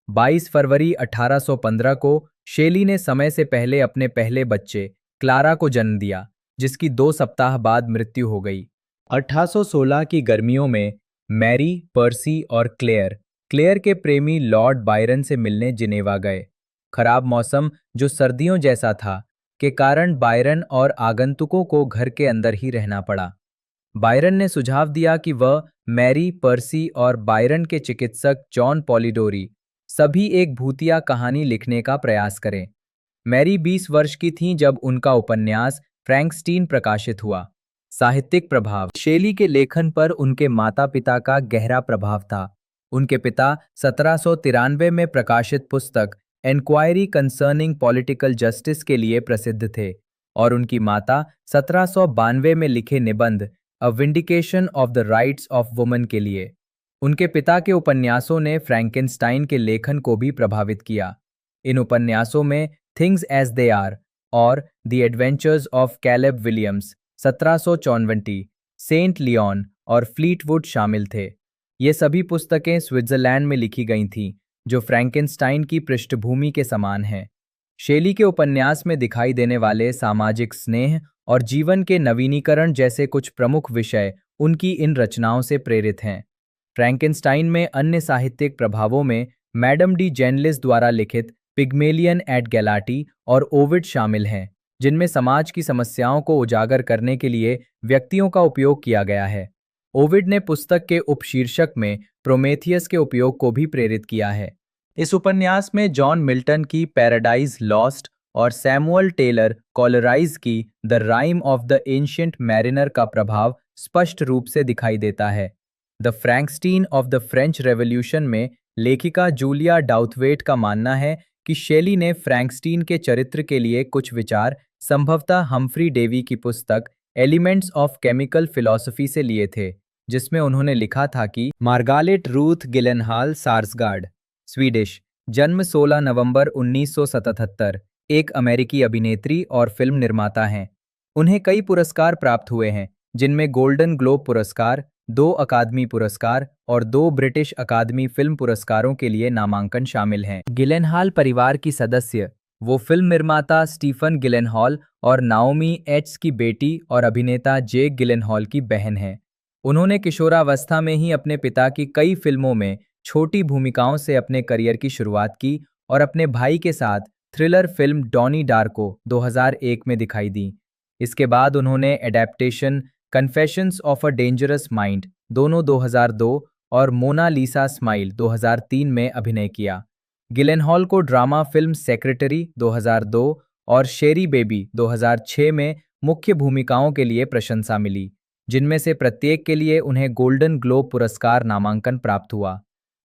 22 फरवरी 1815 को शेली ने समय से पहले अपने पहले बच्चे क्लारा को जन्म दिया, जिसकी 2 सप्ताह बाद मृत्यु हो गई। 1816 की गर्मियों में मैरी, पर्सी और क्लेयर के प्रेमी लॉर्ड बायरन से मिलने जिनेवा गए। खराब मौसम, जो सर्दियों जैसा था, के कारण बायरन और आगंतुकों को घर के अंदर ही रहना पड़ा। बायरन ने सुझाव दिया कि वह मैरी, पर्सी और बायरन के चिकित्सक जॉन पॉलिडोरी सभी एक भूतिया कहानी लिखने का प्रयास करें। मैरी 20 वर्ष की थीं जब उनका उपन्यास फ्रैंकस्टीन प्रकाशित हुआ। साहित्यिक प्रभाव। शेली के लेखन पर उनके माता-पिता का गहरा प्रभाव था। उनके पिता 1793 में प्रकाशित पुस्तक एनक्वायरी कंसर्निंग पॉलिटिकल जस्टिस के लिए प्रसिद्ध थे और उनकी माता 1792 में लिखे निबंध a vindication of the rights of woman के लिए। उनके पिता के उपन्यासों ने फ्रैंकेनस्टाइन के लेखन को भी प्रभावित किया। इन उपन्यासों में थिंग्स एज दे आर और the adventures of Caleb Williams 1754, Saint Leon और फ्लीटवुड शामिल थे। ये सभी पुस्तकें स्विट्जरलैंड में लिखी गई थीं, जो फ्रैंकेनस्टाइन की पृष्ठभूमि के समान है। शेली के उपन्यास में दिखाई देने वाले सामाजिक स्नेह और जीवन के नवीनीकरण जैसे कुछ प्रमुख विषय उनकी इन रचनाओं से प्रेरित हैं। फ्रैंकेनस्टाइन में अन्य साहित्यिक प्रभावों में मैडम डी जेनलिस द्वारा लिखित पिग्मेलियन एट गैलाटी और ओविड शामिल हैं, जिनमें समाज की समस्याओं को उजागर करने के लिए व्यक्तियों का उपयोग किया गया है। ओविड ने पुस्तक के उपशीर्षक में प्रोमेथियस के उपयोग को भी प्रेरित किया है। इस उपन्यास में जॉन मिल्टन की पैराडाइज लॉस्ट और सैमुअल टेलर कॉलराइज की the rime of the ancient mariner का प्रभाव स्पष्ट रूप से दिखाई देता है। The Frankenstein of the French revolution में लेखिका जूलिया डाउथवेट का मानना है कि शेली ने फ्रैंकस्टीन के चरित्र के लिए कुछ विचार संभवतः हम्फ्री डेवी की पुस्तक एलिमेंट्स ऑफ केमिकल फिलॉसफी से लिए थे, जिसमें उन्होंने लिखा था कि मार्गारेट रूथ गिलेनहॉल सार्सगार्ड, स्वीडिश, जन्म 16 नवंबर 1977, एक अमेरिकी अभिनेत्री और फिल्म निर्माता हैं। उन्हें कई पुरस्कार प्राप्त हुए हैं, जिनमें गोल्डन ग्लोब पुरस्कार, 2 अकादमी पुरस्कार और 2 ब्रिटिश अकादमी फिल्म पुरस्कारों के लिए नामांकन शामिल हैं। गिलेनहॉल परिवार की सदस्य वो फिल्म निर्माता स्टीफन गिलेनहॉल और नाओमी एट्स की बेटी और अभिनेता जेक गिलेनहॉल की बहन हैं। उन्होंने किशोरावस्था में ही अपने पिता की कई फिल्मों में छोटी भूमिकाओं से अपने करियर की शुरुआत की और अपने भाई के साथ थ्रिलर फिल्म डॉनी डार्को 2001 में दिखाई दी। इसके बाद उन्होंने adaptation confessions of a dangerous mind दोनों 2002 और मोनालिसा स्माइल 2003 में अभिनय किया। गिलेनहॉल को ड्रामा फिल्म सेक्रेटरी 2002 और शेरी बेबी 2006 में मुख्य भूमिकाओं के लिए प्रशंसा मिली, जिनमें से प्रत्येक के लिए उन्हें गोल्डन ग्लोब पुरस्कार नामांकन प्राप्त हुआ।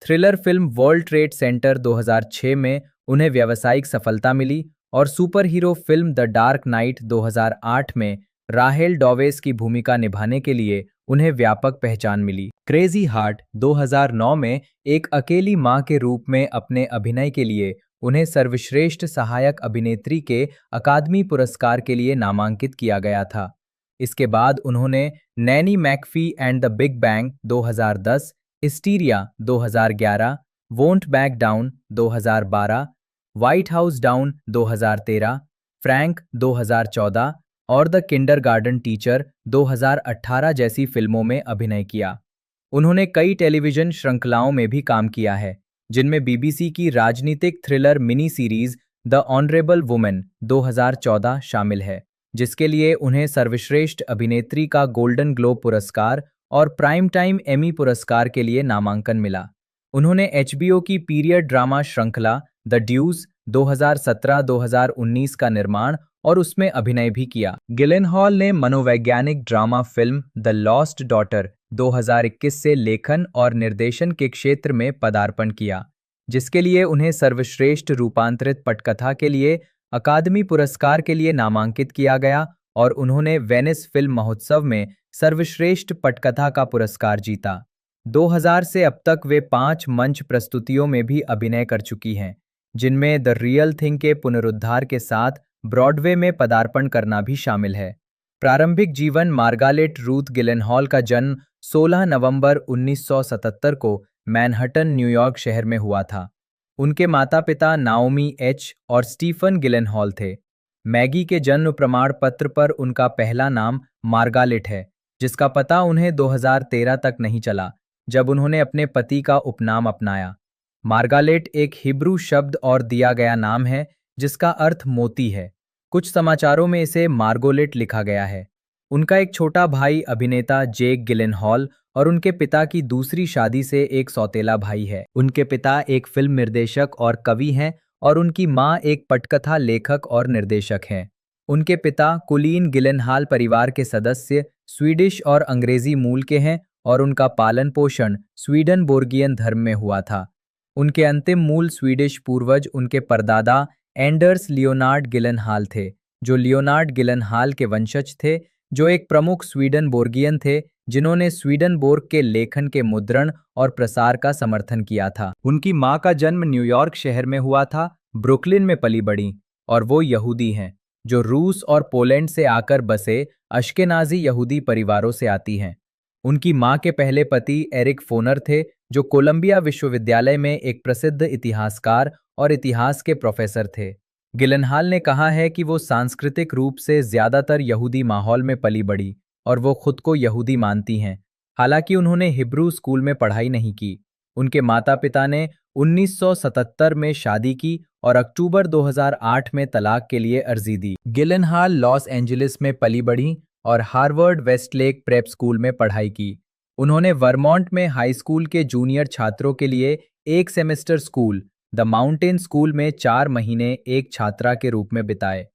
Thriller film world Trade centre 2006 में उन्हें व्यावसायिक सफलता मिली और super hero film the dark night 2008 में राहेल डॉवेस की भूमिका निभाने के लिए उन्हें व्यापक पहचान मिली। क्रेजी हार्ट 2009 में एक अकेली मां के रूप में अपने अभिनय के लिए उन्हें सर्वश्रेष्ठ सहायक अभिनेत्री के अकादमी पुरस्कार के लिए नामांकित किया गया था। इसके बाद उन्होंने Naini McAfee and the big bang 2010, hysteria 2011, won't back down 2012, white house down 2013, Frank 2014 और द किंडरगार्टन टीचर 2018 जैसी फिल्मों में अभिनय किया। उन्होंने कई टेलीविजन श्रृंखलाओं में भी काम किया है, जिनमें बीबीसी की राजनीतिक thriller mini series the honourable women 2014 शामिल है, जिसके लिए उन्हें सर्वश्रेष्ठ अभिनेत्री का गोल्डन ग्लोब पुरस्कार और प्राइम टाइम एमी पुरस्कार के लिए नामांकन मिला। उन्होंने HBO की पीरियड ड्रामा श्रृंखला द ड्यूज 2017-2019 का निर्माण और उसमें अभिनय भी किया। गिलेनहॉल ने मनोवैज्ञानिक drama film the lost daughter 2021 से लेखन और निर्देशन के क्षेत्र में पदार्पण किया, जिसके लिए उन्हें सर्वश्रेष्ठ रूपांतरित पटकथा के लिए अकादमी पुरस्कार के लिए नामांकित किया गया और उन्होंने वेनिस फिल्म महोत्सव में सर्वश्रेष्ठ पटकथा का पुरस्कार जीता। 2000 से अब तक वे 5 मंच प्रस्तुतियों में भी अभिनय कर चुकी हैं, जिनमें द रियल थिंग के पुनरुद्धार के साथ ब्रॉडवे में पदार्पण करना भी शामिल है। प्रारंभिक जीवन मार्गारेट रूथ गिलेनहॉल का जन्म 16 नवंबर 1977 को मैनहट्टन, न्यूयॉर्क शहर में हुआ था। उनके माता-पिता नाओमी एच और स्टीफन गिलेनहॉल थे। मैगी के जन्म प्रमाण पत्र पर उनका पहला नाम मार्गारेट है, जिसका पता उन्हें 2013 तक नहीं चला, जब उन्होंने अपने पति का उपनाम अपनाया। मार्गारेट एक हिब्रू शब्द और दिया गया नाम है, जिसका अर्थ मोती है। कुछ समाचारों में इसे मार्गोलेट लिखा गया है। उनका एक छोटा भाई अभिनेता जेक गिलेनहॉल और उनके पिता की दूसरी शादी से एक सौतेला भाई है। उनके पिता एक फिल्म निर्देशक और कवि हैं और उनकी माँ एक पटकथा लेखक और निर्देशक हैं। उनके पिता कुलीन गिलेनहाल परिवार के सदस्य स्वीडिश और अंग्रेजी मूल के हैं और उनका पालन पोषण स्वीडनबोर्गियन धर्म में हुआ था। उनके अंतिम मूल स्वीडिश पूर्वज उनके परदादा एंडर्स लियोनार्ड गिलेनहाल थे, जो लियोनार्ड गिलेनहाल के वंशज थे, जो एक प्रमुख स्वीडनबोर्गियन थे जिन्होंने स्वीडनबोर्ग के लेखन के मुद्रण और प्रसार का समर्थन किया था। उनकी माँ का जन्म न्यूयॉर्क शहर में हुआ था, ब्रुकलिन में पली बड़ी, और वो यहूदी हैं जो रूस और पोलैंड से आकर बसे अश्केनाजी यहूदी परिवारों से आती हैं। उनकी माँ के पहले पति एरिक फोनर थे, जो कोलंबिया विश्वविद्यालय में एक प्रसिद्ध इतिहासकार और इतिहास के प्रोफेसर थे। गिलेनहाल ने कहा है कि वो सांस्कृतिक रूप से ज्यादातर यहूदी माहौल में पली बड़ी और वो खुद को यहूदी मानती हैं, हालांकि उन्होंने हिब्रू स्कूल में पढ़ाई नहीं की। उनके माता पिता ने 1977 में शादी की और अक्टूबर 2008 में तलाक के लिए अर्जी दी। गिलेनहाल लॉस एंजलिस में पली बढ़ी और हार्वर्ड वेस्टलेक प्रेप स्कूल में पढ़ाई की। उन्होंने वर्मोंट में हाई स्कूल के जूनियर छात्रों के लिए एक semester school the mountain school में 4 महीने एक छात्रा के रूप में बिताए।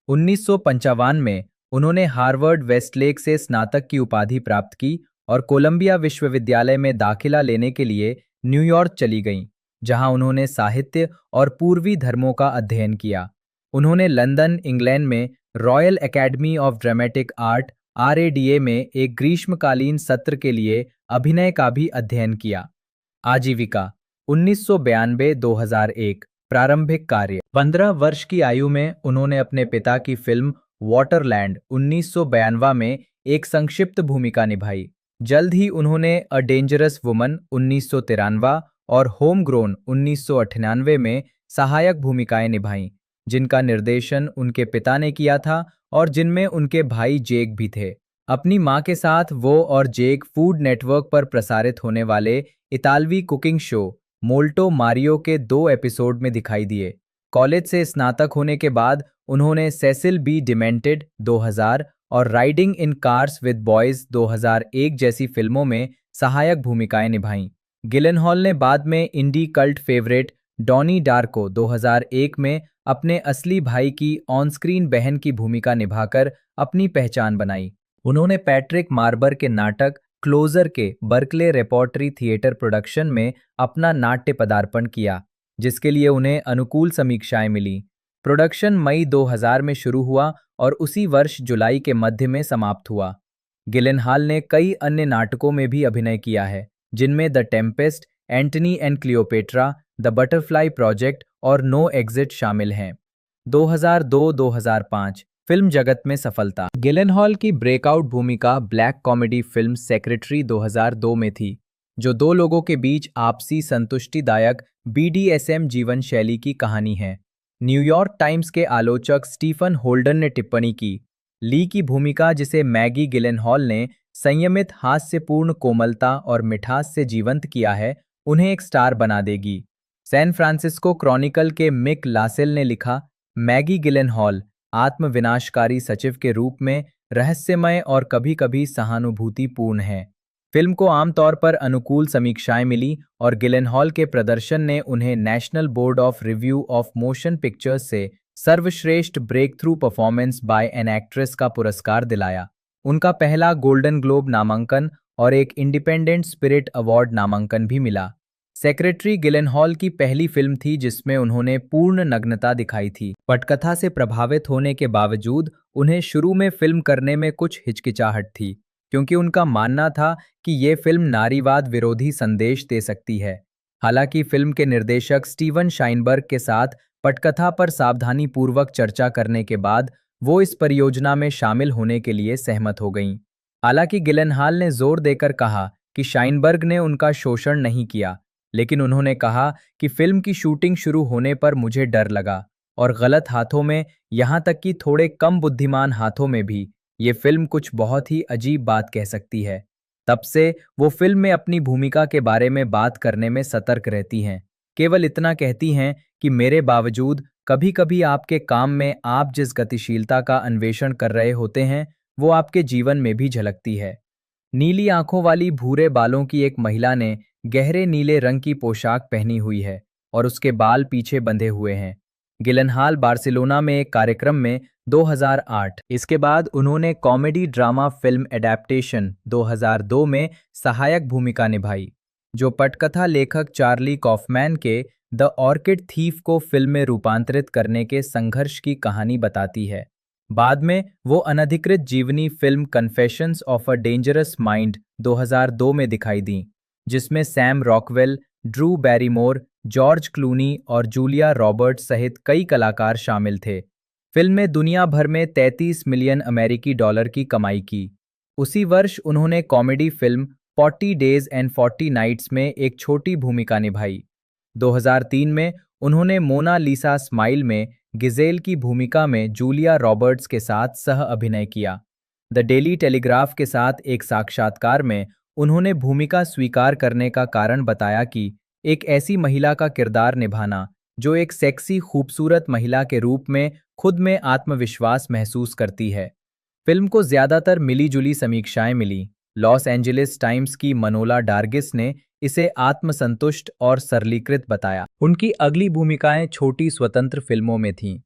1955 में उन्होंने हार्वर्ड वेस्टलेक से स्नातक की उपाधि प्राप्त की और कोलंबिया विश्वविद्यालय में दाखिला लेने के लिए न्यूयॉर्क चली गईं, जहां उन्होंने साहित्य और पूर्वी धर्मों का अध्ययन किया। उन्होंने लंदन, इंग्लैंड में royal academy of dramatic art RADA में एक ग्रीष्मकालीन सत्र के लिए अभिनय का भी अध्ययन किया। आजीविका 1992-2001 प्रारंभिक कार्य 15 वर्ष की आयु में उन्होंने अपने पिता की फिल्म वाटरलैंड 1992 में एक संक्षिप्त भूमिका निभाई। जल्द ही उन्होंने अ डेंजरस वुमन 1993 और होम ग्रोन 1998 में सहायक भूमिकाएं निभाईं, जिनका निर्देशन उनके पिता ने किया था और जिनमें उनके भाई जेक भी थे। अपनी मां के साथ वो और जेक फूड नेटवर्क पर प्रसारित होने वाले इतालवी कुकिंग शो मोल्टो मारियो के 2 एपिसोड में दिखाई दिए। कॉलेज से स्नातक होने के बाद उन्होंने सेसिल बी डिमेंटेड 2000 और riding in cars with boys 2001 जैसी फिल्मों में सहायक भूमिकाएं निभाईं। गिलेनहॉल ने बाद में इंडी कल्ट फेवरेट डॉनी डार्को 2001 में अपने असली भाई की ऑन स्क्रीन बहन की भूमिका निभाकर अपनी पहचान बनाई। उन्होंने पैट्रिक मार्बर के नाटक क्लोजर के बर्कले रेपर्टरी थिएटर प्रोडक्शन में अपना नाट्य पदार्पण किया, जिसके लिए उन्हें अनुकूल समीक्षाएं मिली। प्रोडक्शन मई 2000 में शुरू हुआ और उसी वर्ष जुलाई के मध्य में समाप्त हुआ। गिलेनहॉल ने कई अन्य नाटकों में भी अभिनय किया है, जिनमें the Tempest, Antony and Cleopatra, the butterfly project और नो एग्जिट शामिल हैं। 2002-2005 फिल्म जगत में सफलता। गिलेनहॉल की ब्रेकआउट भूमिका ब्लैक कॉमेडी फिल्म सेक्रेटरी 2002 में थी, जो 2 लोगों के बीच आपसी संतुष्टिदायक BDSM जीवन शैली की कहानी है। न्यूयॉर्क टाइम्स के आलोचक स्टीफन होल्डन ने टिप्पणी की, ली की भूमिका, जिसे मैगी गिलेनहॉल ने संयमित हास्यपूर्ण कोमलता और मिठास से जीवंत किया है, उन्हें एक स्टार बना देगी। सैन फ्रांसिस्को क्रॉनिकल के मिक लासेल ने लिखा, मैगी गिलेनहॉल आत्मविनाशकारी सचिव के रूप में रहस्यमय और कभी-कभी सहानुभूतिपूर्ण है। फिल्म को आमतौर पर अनुकूल समीक्षाएं मिली और गिलेनहॉल के प्रदर्शन ने उन्हें National Board of Review of Motion Pictures से सर्वश्रेष्ठ breakthrough performance by an actress का पुरस्कार दिलाया। उनका पहला गोल्डन ग्लोब नामांकन और एक इंडिपेंडेंट स्पिरिट अवार्ड नामांकन भी मिला। सेक्रेटरी गिलेनहॉल की पहली फिल्म थी जिसमें उन्होंने पूर्ण नग्नता दिखाई थी। पटकथा से प्रभावित होने के बावजूद उन्हें शुरू में फिल्म करने में कुछ हिचकिचाहट थी, क्योंकि उनका मानना था कि ये फिल्म नारीवाद विरोधी संदेश दे सकती है। हालांकि फिल्म के निर्देशक स्टीवन शाइनबर्ग के साथ पटकथा पर सावधानीपूर्वक चर्चा करने के बाद वो इस परियोजना में शामिल होने के लिए सहमत हो गईं। हालांकि गिलेनहॉल ने जोर देकर कहा कि शाइनबर्ग ने उनका शोषण नहीं किया, लेकिन उन्होंने कहा कि फिल्म की शूटिंग शुरू होने पर मुझे डर लगा और गलत हाथों में, यहाँ तक कि थोड़े कम बुद्धिमान हाथों में भी, ये फिल्म कुछ बहुत ही अजीब बात कह सकती है। तब से वो फिल्म में अपनी भूमिका के बारे में बात करने में सतर्क रहती हैं। केवल इतना कहती हैं कि मेरे बावजूद कभी-कभी आपके काम में आप जिस गतिशीलता का अन्वेषण कर रहे होते हैं, वो आपके जीवन में भी झलकती है। नीली आंखों वाली भूरे बालों की एक महिला ने गहरे नीले रंग की पोशाक पहनी हुई है और उसके बाल पीछे बंधे हुए हैं। गिलनहाल बार्सिलोना में एक कार्यक्रम में 2008। इसके बाद उन्होंने कॉमेडी ड्रामा फिल्म एडेप्टेशन 2002 में सहायक भूमिका निभाई, जो पटकथा लेखक चार्ली कॉफमैन के द ऑर्किड थीफ को फिल्म में रूपांतरित करने के संघर्ष की कहानी बताती है। बाद में वो अनधिकृत जीवनी film confessions of a dangerous mind 2002 में दिखाई दी, जिसमें Sam Rockwell, Drew Barrymore, George Clooney और जूलिया रॉबर्ट्स सहित कई कलाकार शामिल थे। फिल्म ने दुनिया भर में 33 मिलियन अमेरिकी डॉलर की कमाई की। उसी वर्ष उन्होंने comedy film 40 days and 40 nights में एक छोटी भूमिका निभाई। 2003 में उन्होंने मोना लिसा स्माइल में गिजेल की भूमिका में जूलिया रॉबर्ट्स के साथ सह अभिनय किया। द डेली टेलीग्राफ के साथ एक साक्षात्कार में उन्होंने भूमिका स्वीकार करने का कारण बताया कि एक ऐसी महिला का किरदार निभाना जो एक सेक्सी खूबसूरत महिला के रूप में खुद में आत्मविश्वास महसूस करती है। फिल्म को ज्यादातर मिली-जुली समीक्षाएं मिली। लॉस एंजेलिस टाइम्स की मनोला डार्गिस ने इसे आत्मसंतुष्ट और सरलीकृत बताया। उनकी अगली भूमिकाएं छोटी स्वतंत्र फिल्मों में थीं।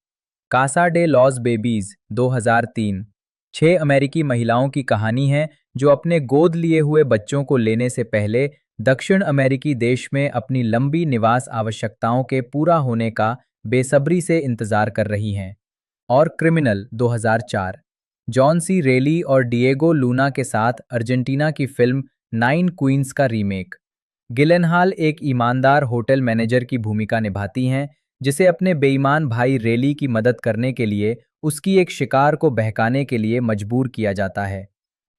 कासा डे लॉस बेबीज 2003 6 अमेरिकी महिलाओं की कहानी है जो अपने गोद लिए हुए बच्चों को लेने से पहले दक्षिण अमेरिकी देश में अपनी लंबी निवास आवश्यकताओं के पूरा होने का बेसब्री से इंतजार कर रही हैं। और क्रिमिनल 2004 जॉन सी रेली और डिएगो लूना के साथ अर्जेंटीना की फिल्म 9 क्वींस का रीमेक। गिलेनहाल एक ईमानदार होटल मैनेजर की भूमिका निभाती हैं जिसे अपने बेईमान भाई रेली की मदद करने के लिए उसकी एक शिकार को बहकाने के लिए मजबूर किया जाता है।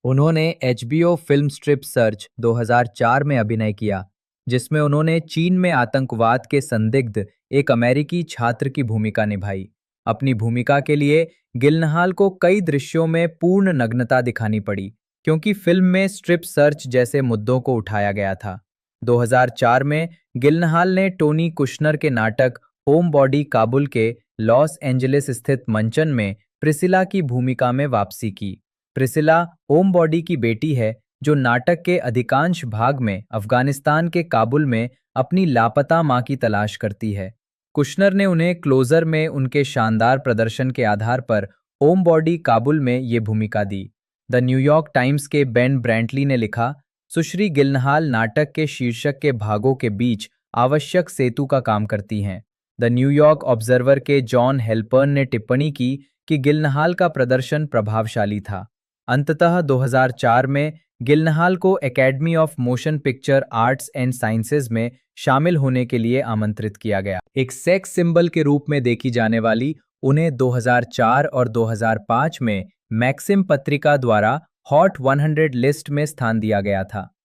उन्होंने एचबीओ फिल्म स्ट्रिप सर्च 2004 में अभिनय किया, जिसमें उन्होंने चीन में आतंकवाद के संदिग्ध एक अमेरिकी छात्र की भूमिका निभाई। अपनी भूमिका के लिए गिलनहाल को कई दृश्यों में पूर्ण नग्नता दिखानी पड़ी, क्योंकि फिल्म में स्ट्रिप सर्च जैसे मुद्दों को उठाया गया था। 2004 में गिलनहाल ने टोनी कुशनर के नाटक होम बॉडी काबुल के लॉस एंजेलिस स्थित मंचन में प्रिसिला की भूमिका में वापसी की। प्रिसिला होम बॉडी की बेटी है जो नाटक के अधिकांश भाग में अफगानिस्तान के काबुल में अपनी लापता मां की तलाश करती है। कुशनर ने उन्हें क्लोजर में उनके शानदार प्रदर्शन के आधार पर होम बॉडी काबुल में ये भूमिका दी। द न्यूयॉर्क टाइम्स के बेन ब्रैंटली ने लिखा, सुश्री गिलनहाल नाटक के शीर्षक के भागों के बीच आवश्यक सेतु का काम करती हैं। द न्यूयॉर्क ऑब्जर्वर के जॉन हेल्पर्न ने टिप्पणी की कि गिलनहाल का प्रदर्शन प्रभावशाली था। अंततः 2004 में गिलनहाल को academy of motion picture arts and sciences में शामिल होने के लिए आमंत्रित किया गया। एक सेक्स सिंबल के रूप में देखी जाने वाली उन्हें 2004 और 2005 में मैक्सिम पत्रिका द्वारा हॉट 100 लिस्ट में स्थान दिया गया था।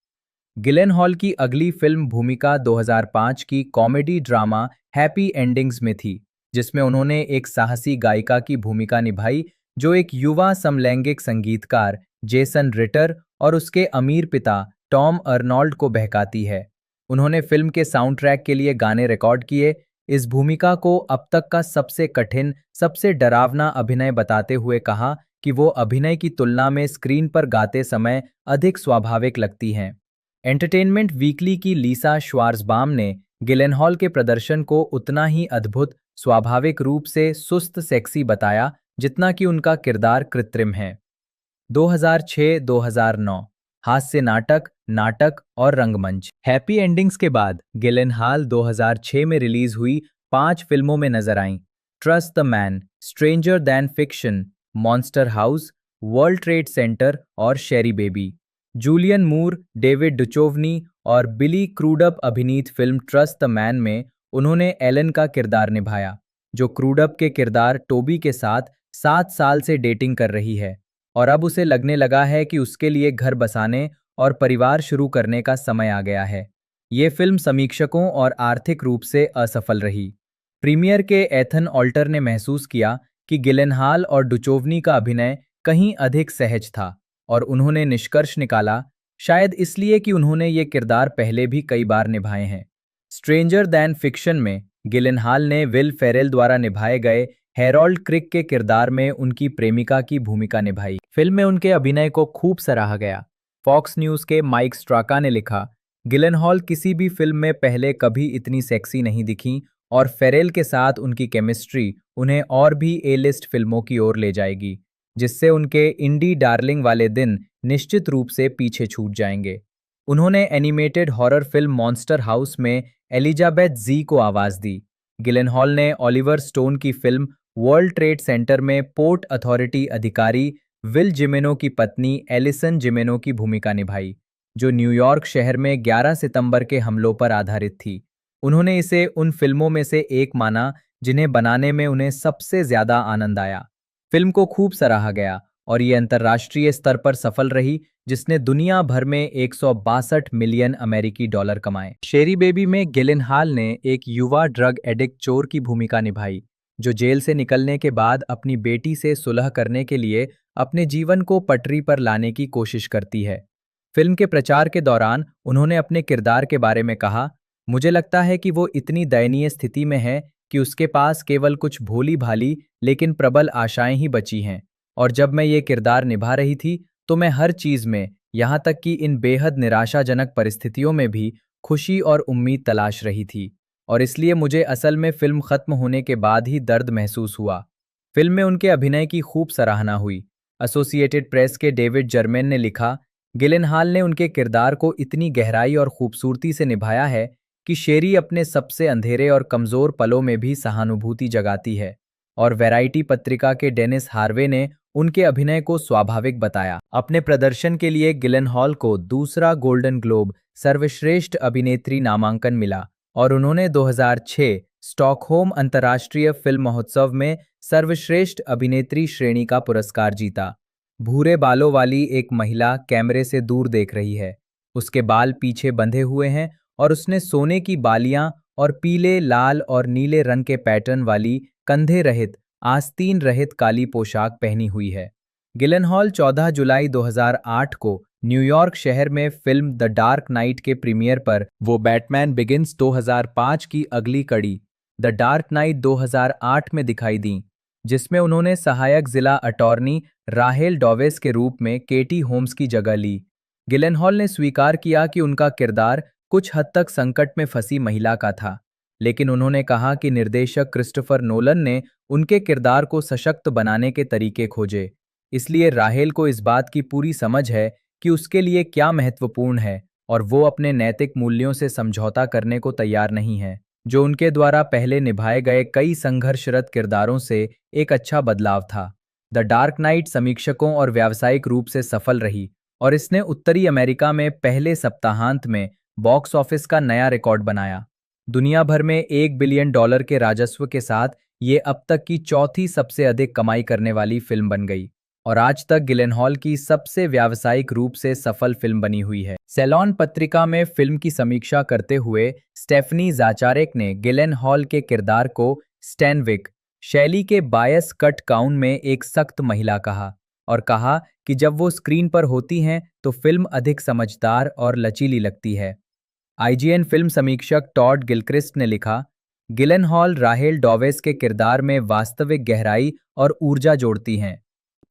गिलेनहॉल की अगली फिल्म भूमिका 2005 की कॉमेडी ड्रामा हैप्पी एंडिंग्स में थी, जिसमें उन्होंने एक साहसी गायिका की भूमिका निभाई जो एक युवा समलैंगिक संगीतकार जेसन रिटर और उसके अमीर पिता टॉम अर्नोल्ड को बहकाती है। उन्होंने फिल्म के साउंड ट्रैक के लिए गाने रिकॉर्ड किए। इस भूमिका को अब तक का सबसे कठिन, सबसे डरावना अभिनय बताते हुए कहा कि वो अभिनय की तुलना में स्क्रीन पर गाते समय अधिक स्वाभाविक लगती हैं। एंटरटेनमेंट वीकली की लीसा श्वार्ज़बाम ने गिलेनहॉल के प्रदर्शन को उतना ही अद्भुत, स्वाभाविक रूप से सुस्त सेक्सी बताया जितना कि उनका किरदार कृत्रिम है। 2006-2009 हास्य नाटक, नाटक और रंगमंच। हैप्पी एंडिंग्स के बाद गिलेनहॉल 2006 में रिलीज हुई 5 फिल्मों में नजर आईं। Trust the Man, Stranger than Fiction, Monster House, World Trade Center और Sherrybaby. Julianne Moore, David Duchovny और बिली क्रूडप अभिनीत फिल्म ट्रस्ट द मैन में उन्होंने एलन का किरदार निभाया, जो क्रूडप के किरदार टोबी के साथ 7 साल से डेटिंग कर रही है और अब उसे लगने लगा है कि उसके लिए घर बसाने और परिवार शुरू करने का समय आ गया है। ये फिल्म समीक्षकों और आर्थिक रूप से असफल रही। प्रीमियर के एथन ऑल्टर ने महसूस किया कि गिलेनहॉल और डुचोवनी का अभिनय कहीं अधिक सहज था और उन्होंने निष्कर्ष निकाला, शायद इसलिए कि उन्होंने ये किरदार पहले भी कई बार निभाए हैं। स्ट्रेंजर दैन फिक्शन में गिलेनहॉल ने विल फेरेल द्वारा निभाए गए हैरोल्ड क्रिक के किरदार में उनकी प्रेमिका की भूमिका निभाई। फिल्म में उनके अभिनय को खूब सराहा गया। फॉक्स न्यूज़ के माइक स्ट्राका ने लिखा, गिलेनहॉल किसी भी फिल्म में पहले कभी इतनी सेक्सी नहीं दिखीं और फेरेल के साथ उनकी केमिस्ट्री उन्हें और भी ए लिस्ट फिल्मों की ओर ले जाएगी, जिससे उनके इंडी डार्लिंग वाले दिन निश्चित रूप से पीछे छूट जाएंगे। उन्होंने animated horror film monster house में एलिजाबेथ जी को आवाज़ दी। गिलेनहॉल ने ऑलिवर स्टोन की फिल्म वर्ल्ड ट्रेड सेंटर में पोर्ट अथॉरिटी अधिकारी विल जिमेनो की पत्नी एलिसन जिमेनो की भूमिका निभाई, जो न्यूयॉर्क शहर में 11 सितंबर के हमलों पर आधारित थी। उन्होंने इसे उन फिल्मों में से एक माना जिन्हें बनाने में उन्हें सबसे ज्यादा आनंद आया। फिल्म को खूब सराहा गया और ये अंतर्राष्ट्रीय स्तर पर सफल रही, जिसने दुनिया भर में 162 मिलियन अमेरिकी डॉलर कमाए। शेरी बेबी में गिलेनहॉल ने एक युवा ड्रग एडिक्ट चोर की भूमिका निभाई, जो जेल से निकलने के बाद अपनी बेटी से सुलह करने के लिए अपने जीवन को पटरी पर लाने की कोशिश करती है। फिल्म के प्रचार के दौरान उन्होंने अपने किरदार के बारे में कहा, मुझे लगता है कि वो इतनी दयनीय स्थिति में है कि उसके पास केवल कुछ भोली भाली लेकिन प्रबल आशाएं ही बची हैं, और जब मैं ये किरदार निभा रही थी तो मैं हर चीज में, यहाँ तक कि इन बेहद निराशाजनक परिस्थितियों में भी खुशी और उम्मीद तलाश रही थी, और इसलिए मुझे असल में फिल्म खत्म होने के बाद ही दर्द महसूस हुआ। फिल्म में उनके अभिनय की खूब सराहना हुई। एसोसिएटेड प्रेस के डेविड जर्मेन ने लिखा, गिलेनहॉल ने उनके किरदार को इतनी गहराई और खूबसूरती से निभाया है कि शेरी अपने सबसे अंधेरे और कमजोर पलों में भी सहानुभूति जगाती है। और वैरायटी पत्रिका के डेनिस हार्वे ने उनके अभिनय को स्वाभाविक बताया। अपने प्रदर्शन के लिए गिलेनहॉल को दूसरा गोल्डन ग्लोब सर्वश्रेष्ठ अभिनेत्री नामांकन मिला और उन्होंने 2006 स्टॉकहोम अंतर्राष्ट्रीय फिल्म महोत्सव में सर्वश्रेष्ठ अभिनेत्री श्रेणी का पुरस्कार जीता। भूरे बालों वाली एक महिला कैमरे से दूर देख रही है। उसके बाल पीछे बंधे हुए हैं और उसने सोने की बालियां और पीले, लाल और नीले रंग के पैटर्न वाली कंधे रहित, आस्तीन रहित काली पोशाक पहनी हुई है। गिलेनहॉल 14 जुलाई 2008 को न्यूयॉर्क शहर में फिल्म द डार्क नाइट के प्रीमियर पर वो बैटमैन बिगिंस 2005 की अगली कड़ी द डार्क नाइट 2008 में दिखाई दी, जिसमें उन्होंने सहायक जिला अटॉर्नी राहेल डॉवेस के रूप में केटी होम्स की जगह ली। गिलेनहॉल ने स्वीकार किया कि उनका किरदार कुछ हद तक संकट में फंसी महिला का था, लेकिन उन्होंने कहा कि निर्देशक क्रिस्टोफर नोलन ने उनके किरदार को सशक्त बनाने के तरीके खोजे, इसलिए राहेल को इस बात की पूरी समझ है कि उसके लिए क्या महत्वपूर्ण है और वो अपने नैतिक मूल्यों से समझौता करने को तैयार नहीं है, जो उनके द्वारा पहले निभाए गए कई संघर्षरत किरदारों से एक अच्छा बदलाव था। द डार्क नाइट समीक्षकों और व्यावसायिक रूप से सफल रही और इसने उत्तरी अमेरिका में पहले सप्ताहांत में बॉक्स ऑफिस का नया रिकॉर्ड बनाया। दुनिया भर में $1 बिलियन के राजस्व के साथ ये अब तक की चौथी सबसे अधिक कमाई करने वाली फिल्म बन गई और आज तक गिलेनहॉल की सबसे व्यावसायिक रूप से सफल फिल्म बनी हुई है। सेलॉन पत्रिका में फिल्म की समीक्षा करते हुए स्टेफनी ज़ाचारेक ने गिलेनहॉल के किरदार को स्टैनविक शैली के बायस कट काउन में एक सख्त महिला कहा और कहा कि जब वो स्क्रीन पर होती हैं तो फिल्म अधिक समझदार और लचीली लगती है। IGN फिल्म समीक्षक टॉड गिलक्रिस्ट ने लिखा, गिलेनहॉल राहेल डॉवेस के किरदार में वास्तविक गहराई और ऊर्जा जोड़ती हैं।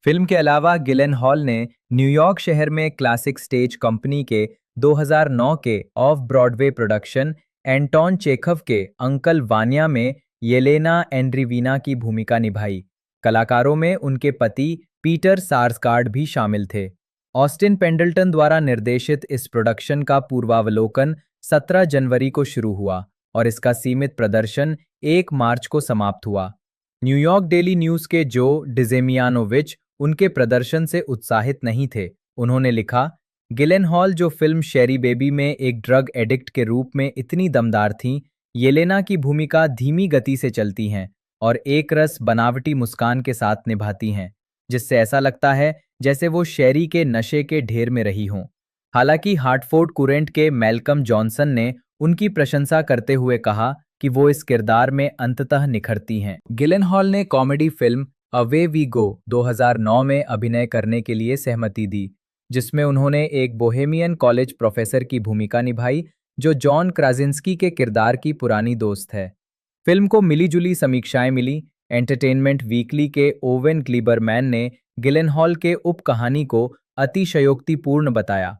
फिल्म के अलावा गिलेनहॉल ने न्यूयॉर्क शहर में क्लासिक स्टेज कंपनी के 2009 के of Broadway production Anton Chekhov के अंकल वान्या में येलेना एंड्रीवीना की भूमिका निभाई। कलाकारों में उनके पति पीटर सार्सगार्ड भी शामिल थे। ऑस्टिन पेंडल्टन द्वारा निर्देशित इस प्रोडक्शन का पूर्वावलोकन 17 जनवरी को शुरू हुआ और इसका सीमित प्रदर्शन 1 मार्च को समाप्त हुआ। न्यूयॉर्क डेली न्यूज़ के जो डिजेमियानोविच उनके प्रदर्शन से उत्साहित नहीं थे। उन्होंने लिखा, गिलेनहॉल जो फिल्म शेरी बेबी में एक ड्रग एडिक्ट के रूप में इतनी दमदार थीं, येलेना की भूमिका धीमी गति से चलती हैं और एक रस बनावटी मुस्कान के साथ निभाती हैं, जिससे ऐसा लगता है जैसे वो शेरी के नशे के ढेर में रही हों। हालांकि हार्टफोर्ड कुरेंट के मैल्कम जॉनसन ने उनकी प्रशंसा करते हुए कहा कि वो इस किरदार में अंततः निखरती हैं। गिलेनहॉल ने comedy film Away We Go 2009 में अभिनय करने के लिए सहमति दी, जिसमें उन्होंने एक बोहेमियन कॉलेज प्रोफेसर की भूमिका निभाई जो जॉन क्रासिंस्की के किरदार की पुरानी दोस्त है। फिल्म को मिली-जुली समीक्षाएं मिली। एंटरटेनमेंट वीकली के ओवेन ग्लीबरमैन ने गिलेनहॉल के उपकहानी को अतिशयोक्तिपूर्ण बताया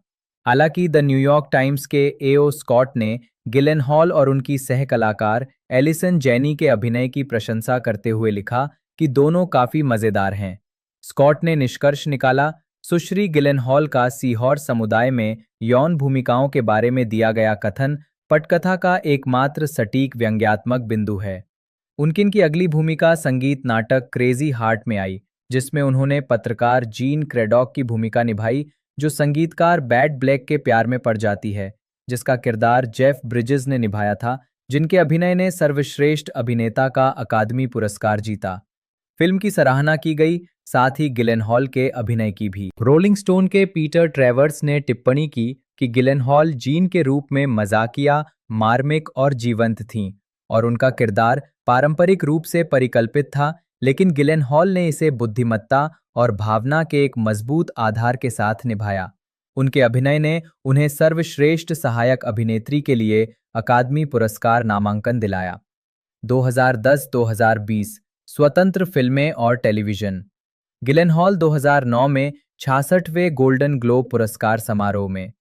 हालांकि द न्यूयॉर्क टाइम्स के एओ स्कॉट ने गिलेनहॉल और उनकी सह कलाकार एलिसन जैनी के अभिनय की प्रशंसा करते हुए लिखा कि दोनों काफी मजेदार हैं। स्कॉट ने निष्कर्ष निकाला, सुश्री गिलेनहॉल का सीहॉर समुदाय में यौन भूमिकाओं के बारे में दिया गया कथन पटकथा का एकमात्र सटीक व्यंग्यात्मक बिंदु है। उनकी की अगली भूमिका संगीत नाटक क्रेजी हार्ट में आई, जिसमें उन्होंने पत्रकार जीन क्रेडॉक की भूमिका निभाई, जो संगीतकार बैड ब्लैक के प्यार में पड़ जाती है, जिसका किरदार जेफ ब्रिजेस ने निभाया था, जिनके अभिनय ने सर्वश्रेष्ठ अभिनेता का अकादमी पुरस्कार जीता। फिल्म की सराहना की गई, साथ ही गिलेनहॉल के अभिनय की भी। रोलिंग स्टोन के पीटर ट्रेवर्स ने टिप्पणी की कि गिलेनहॉल जीन के रूप में मजाकिया, मार्मिक और जीवंत थीं और उनका किरदार पारंपरिक रूप से परिकल्पित था, लेकिन गिलेनहॉल ने इसे बुद्धिमत्ता और भावना के एक मजबूत आधार के साथ निभाया। उनके अभिनय ने उन्हें सर्वश्रेष्ठ सहायक अभिनेत्री के लिए अकादमी पुरस्कार नामांकन दिलाया। 2010-2020 स्वतंत्र फिल्में और टेलीविजन। गिलेनहॉल 2009 में 66वें गोल्डन ग्लोब पुरस्कार समारोह में।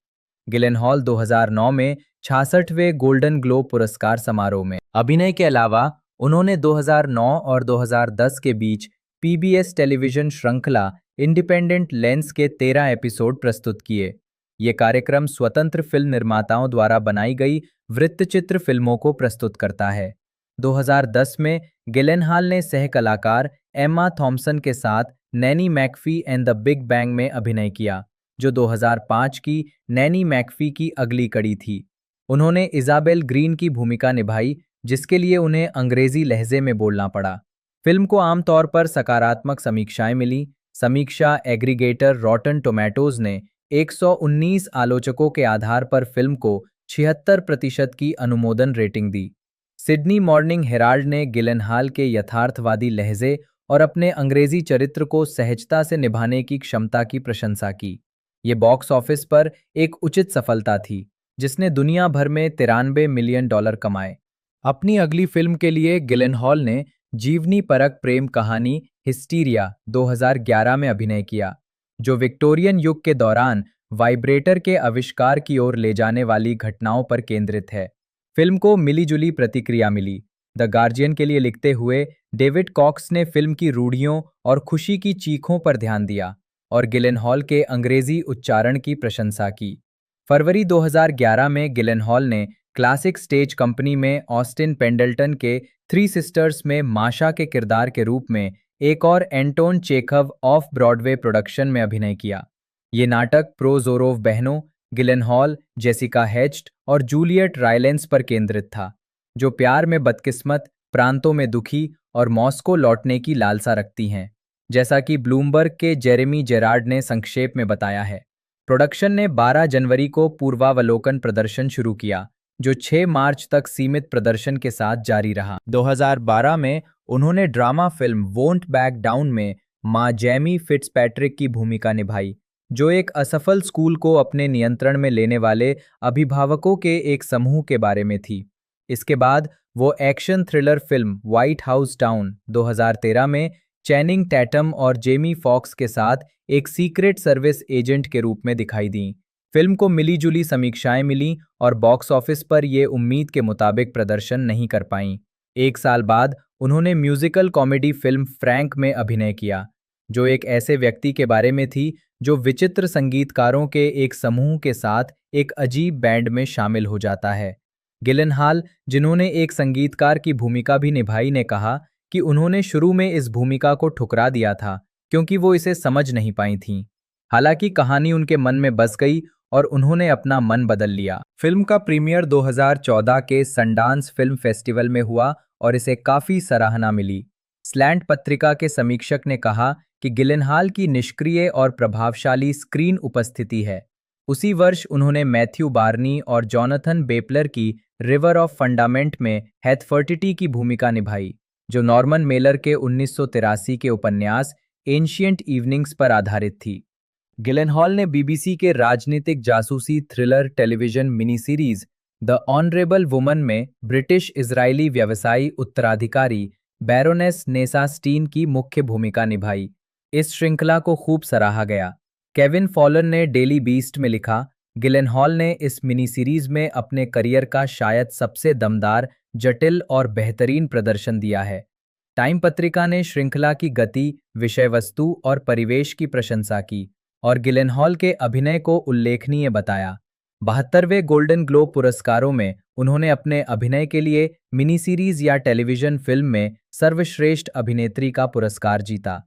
गिलेनहॉल 2009 में 66वें गोल्डन ग्लोब पुरस्कार समारोह में अभिनय के अलावा उन्होंने 2009 और 2010 के बीच पीबीएस टेलीविजन श्रृंखला इंडिपेंडेंट लेंस के 13 एपिसोड प्रस्तुत किए। ये कार्यक्रम स्वतंत्र फिल्म निर्माताओं द्वारा बनाई गई वृत्तचित्र फिल्मों को प्रस्तुत करता है। 2010 में गिलेनहॉल ने सह कलाकार एम्मा थॉम्सन के साथ Naini McAfee and the big bang में अभिनय किया, जो 2005 की नैनी मैकफी की अगली कड़ी थी। उन्होंने इजाबेल ग्रीन की भूमिका निभाई, जिसके लिए उन्हें अंग्रेजी लहजे में बोलना पड़ा। फिल्म को आमतौर पर सकारात्मक समीक्षाएं मिली। समीक्षा एग्रीगेटर रॉटन टोमेटोज ने 119 आलोचकों के आधार पर फिल्म को 76% की अनुमोदन रेटिंग दी। सिडनी मॉर्निंग हेराल्ड ने गिलेनहॉल के यथार्थवादी लहजे और अपने अंग्रेजी चरित्र को सहजता से निभाने की क्षमता की प्रशंसा की। ये बॉक्स ऑफिस पर एक उचित सफलता थी, जिसने दुनिया भर में $93 मिलियन कमाए। अपनी अगली फिल्म के लिए गिलेनहॉल ने जीवनी परक प्रेम कहानी हिस्टीरिया 2011 में अभिनय किया, जो विक्टोरियन युग के दौरान वाइब्रेटर के आविष्कार की ओर ले जाने वाली घटनाओं पर केंद्रित है। फिल्म को मिलीजुली प्रतिक्रिया मिली। द गार्जियन के लिए लिखते हुए डेविड कॉक्स ने फिल्म की रूढ़ियों और खुशी की चीखों पर ध्यान दिया और गिलेनहॉल के अंग्रेजी उच्चारण की प्रशंसा की। फरवरी 2011 में गिलेनहॉल ने क्लासिक स्टेज कंपनी में ऑस्टिन पेंडल्टन के थ्री सिस्टर्स में माशा के किरदार के रूप में एक और Anton Chekhov of Broadway production में अभिनय किया। ये नाटक प्रोजोरोव बहनों गिलेनहॉल, जेसिका हेस्ट और जूलियट रायलेंस पर केंद्रित था, जो प्यार में बदकिस्मत, प्रांतों में दुखी और मॉस्को लौटने की लालसा रखती हैं, जैसा कि ब्लूमबर्ग के जेरेमी जेरार्ड ने संक्षेप में बताया है। प्रोडक्शन ने 12 जनवरी को पूर्वावलोकन प्रदर्शन शुरू किया, जो 6 मार्च तक सीमित प्रदर्शन के साथ जारी रहा। 2012 में उन्होंने drama film won't back down में मां जैमी फिट्जपैट्रिक की भूमिका निभाई, जो एक असफल स्कूल को अपने नियंत्रण में लेने वाले अभिभावकों के एक समूह के बारे में थी। इसके बाद वो action thriller film white house down 2013 में चैनिंग टैटम और जेमी फॉक्स के साथ एक सीक्रेट सर्विस एजेंट के रूप में दिखाई दी। फिल्म को मिलीजुली समीक्षाएं मिलीं और बॉक्स ऑफिस पर ये उम्मीद के मुताबिक प्रदर्शन नहीं कर पाईं। 1 साल बाद उन्होंने म्यूजिकल कॉमेडी फिल्म फ्रैंक में अभिनय किया, जो एक ऐसे व्यक्ति के बारे में थी जो विचित्र संगीतकारों के एक समूह के साथ एक अजीब बैंड में शामिल हो जाता है। गिलेनहॉल, जिन्होंने एक संगीतकार की भूमिका भी निभाई, ने कहा कि उन्होंने शुरू में इस भूमिका को ठुकरा दिया था क्योंकि वो इसे समझ नहीं पाई थीं। हालांकि कहानी उनके मन में बस गई और उन्होंने अपना मन बदल लिया। फिल्म का प्रीमियर 2014 के सनडांस फिल्म फेस्टिवल में हुआ और इसे काफी सराहना मिली। स्लैंट पत्रिका के समीक्षक ने कहा कि गिलेनहॉल की निष्क्रिय और प्रभावशाली स्क्रीन उपस्थिति है। उसी वर्ष उन्होंने मैथ्यू बार्नी और जॉनथन बेपलर की रिवर ऑफ फंडामेंट में हैथफर्टिटी की भूमिका निभाई, जो नॉर्मन मेलर के 1983 के उपन्यास एंशिएंट इवनिंग्स पर आधारित थी। गिलेनहॉल ने बीबीसी के राजनीतिक जासूसी thriller television mini series the honourable woman में ब्रिटिश इजरायली व्यवसायी उत्तराधिकारी बैरोनेस नेसा स्टीन की मुख्य भूमिका निभाई। इस श्रृंखला को खूब सराहा गया। केविन फॉलन ने डेली बीस्ट में लिखा, गिलेनहॉल ने इस मिनी सीरीज में अपने करियर का शायद सबसे दमदार, जटिल और बेहतरीन प्रदर्शन दिया है। टाइम पत्रिका ने श्रृंखला की गति, विषय वस्तु और परिवेश की प्रशंसा की और गिलेनहॉल के अभिनय को उल्लेखनीय बताया। 72वें गोल्डन ग्लोब पुरस्कारों में उन्होंने अपने अभिनय के लिए मिनी सीरीज या टेलीविजन फिल्म में सर्वश्रेष्ठ अभिनेत्री का पुरस्कार जीता।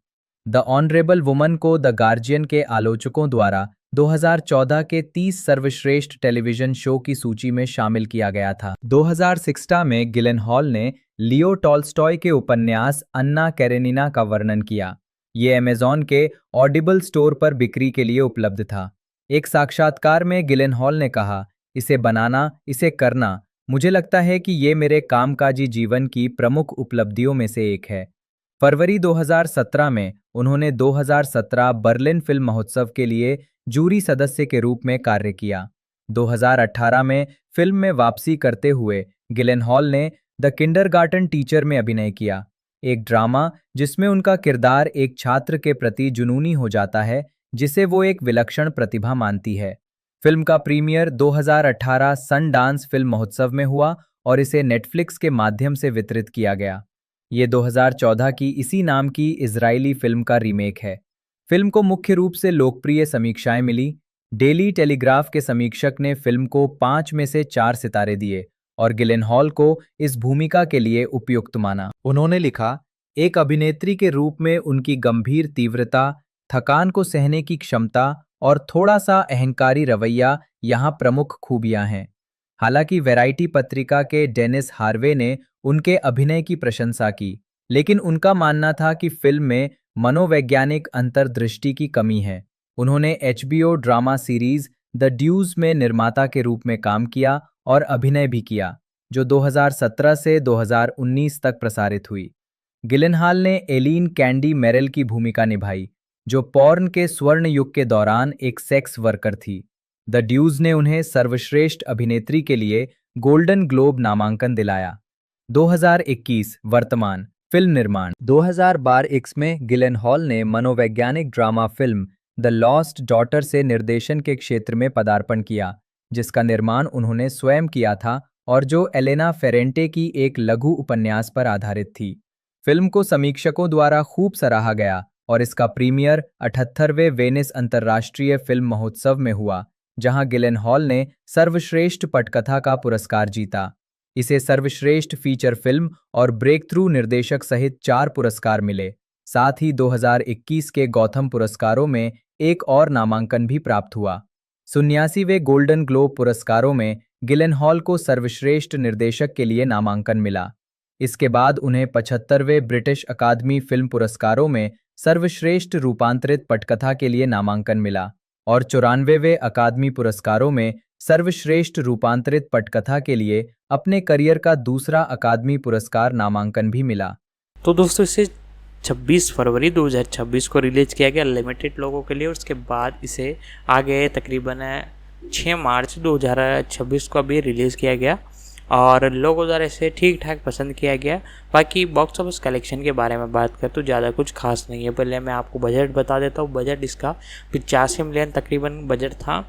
द ऑनरेबल वुमन को द गार्जियन के आलोचकों द्वारा 2014 के 30 सर्वश्रेष्ठ टेलीविजन शो की सूची में शामिल किया गया था। 2016 में गिलेनहॉल ने लियो टॉल्स्टॉय के उपन्यास अन्ना कैरेनिना का वर्णन किया। ये अमेज़न के ऑडिबल स्टोर पर बिक्री के लिए उपलब्ध था। एक साक्षात्कार में गिलेनहॉल ने कहा, इसे बनाना, इसे करना, मुझे लगता है कि ये मेरे कामकाजी जीवन की प्रमुख उपलब्धियों में से एक है। फरवरी 2017 में उन्होंने 2017 बर्लिन फिल्म महोत्सव के लिए जूरी सदस्य के रूप में कार्य किया। 2018 में फिल्म में वापसी करते हुए गिलेनहॉल ने द किंडरगार्टन टीचर में अभिनय किया, एक ड्रामा जिसमें उनका किरदार एक छात्र के प्रति जुनूनी हो जाता है जिसे वो एक विलक्षण प्रतिभा मानती है। फिल्म का प्रीमियर 2018 सनडांस फिल्म महोत्सव में हुआ और इसे नेटफ्लिक्स के माध्यम से वितरित किया गया। ये 2014 की इसी नाम की इजरायली फिल्म का रीमेक है। फिल्म को मुख्य रूप से लोकप्रिय समीक्षाएं मिली। डेली टेलीग्राफ के समीक्षक ने फिल्म को 5 में से 4 सितारे दिए और गिलेनहॉल को इस भूमिका के लिए उपयुक्त माना। उन्होंने लिखा, एक अभिनेत्री के रूप में उनकी गंभीर तीव्रता, थकान को सहने की क्षमता और थोड़ा सा अहंकारी रवैया यहाँ प्रमुख खूबियां हैं। हालांकि वैरायटी पत्रिका के डेनिस हार्वे ने उनके अभिनय की प्रशंसा की, लेकिन उनका मानना था कि फिल्म में मनोवैज्ञानिक अंतर्दृष्टि की कमी है। उन्होंने HBO drama series the Deuce में निर्माता के रूप में काम किया और अभिनय भी किया, जो 2017 से 2019 तक प्रसारित हुई। गिलेनहॉल ने एलीन कैंडी मेरेल की भूमिका निभाई, जो पॉर्न के स्वर्ण युग के दौरान एक सेक्स वर्कर थी। द ड्यूज ने उन्हें सर्वश्रेष्ठ अभिनेत्री के लिए गोल्डन ग्लोब नामांकन दिलाया। 2021 वर्तमान फिल्म निर्माण 2022 में गिलेनहॉल ने मनोवैज्ञानिक drama film the lost daughter से निर्देशन के क्षेत्र में पदार्पण किया, जिसका निर्माण उन्होंने स्वयं किया था और जो एलेना फेरेंटे की एक लघु उपन्यास पर आधारित थी। फिल्म को समीक्षकों द्वारा खूब सराहा गया और इसका प्रीमियर 78वें वेनिस अंतर्राष्ट्रीय फिल्म महोत्सव में हुआ, जहां गिलेनहॉल ने सर्वश्रेष्ठ पटकथा का पुरस्कार जीता। इसे सर्वश्रेष्ठ फीचर फिल्म और ब्रेक थ्रू निर्देशक सहित 4 पुरस्कार मिले। साथ ही 2021 के गौथम पुरस्कारों में एक और नामांकन भी प्राप्त हुआ। 79वें गोल्डन ग्लोब पुरस्कारों में गिलेनहॉल को सर्वश्रेष्ठ निर्देशक के लिए नामांकन मिला। इसके बाद उन्हें 75वें ब्रिटिश अकादमी फिल्म पुरस्कारों में सर्वश्रेष्ठ रूपांतरित पटकथा के लिए नामांकन मिला और 94वें अकादमी पुरस्कारों में सर्वश्रेष्ठ रूपांतरित पटकथा के लिए अपने करियर का दूसरा अकादमी पुरस्कार नामांकन भी मिला।
तो दोस्तों, इसे 26 फरवरी 2026 को रिलीज किया गया लिमिटेड लोगों के लिए। उसके बाद इसे आगे तकरीबन 6 मार्च 2026 को अभी रिलीज़ किया गया और लोगों द्वारा इसे ठीक ठाक पसंद किया गया। बाकी बॉक्स ऑफिस कलेक्शन के बारे में बात करें तो ज़्यादा कुछ खास नहीं है। पहले मैं आपको बजट बता देता हूँ। बजट इसका 85 मिलियन तकरीबन बजट था,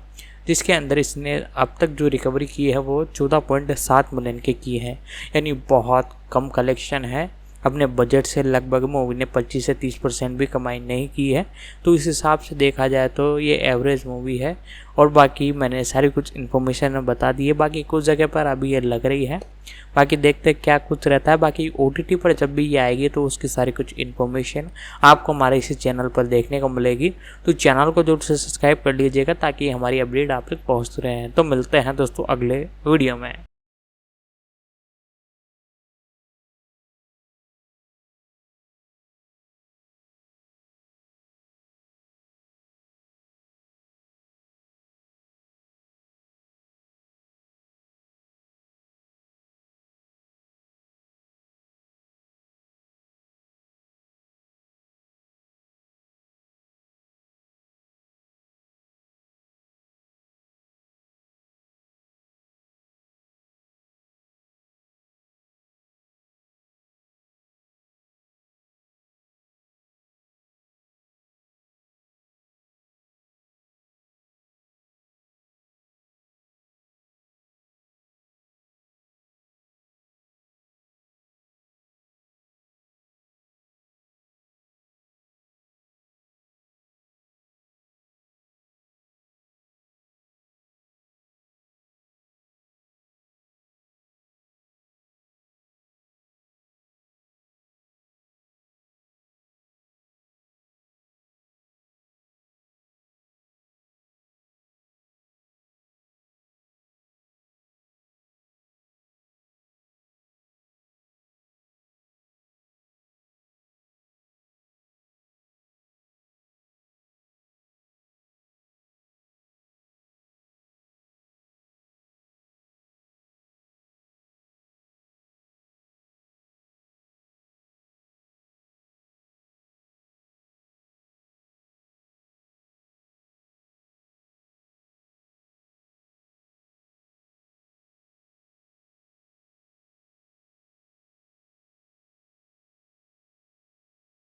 जिसके अंदर इसने अब तक जो रिकवरी की है वो 14.7 मिलियन की है, यानी बहुत कम कलेक्शन है। अपने बजट से लगभग मूवी ने 25 से 30% भी कमाई नहीं की है, तो इस हिसाब से देखा जाए तो ये एवरेज मूवी है। और बाकी मैंने सारी कुछ इन्फॉर्मेशन बता दी है। बाकी कुछ जगह पर अभी ये लग रही है, बाकी देखते क्या कुछ रहता है। बाकी OTT पर जब भी ये आएगी तो उसकी सारी कुछ इन्फॉर्मेशन आपको हमारे इसी चैनल पर देखने को मिलेगी। तो चैनल को जरूर से सब्सक्राइब कर लीजिएगा ताकि हमारी अपडेट आप तक पहुँच रहे हैं। तो मिलते हैं दोस्तों अगले वीडियो में।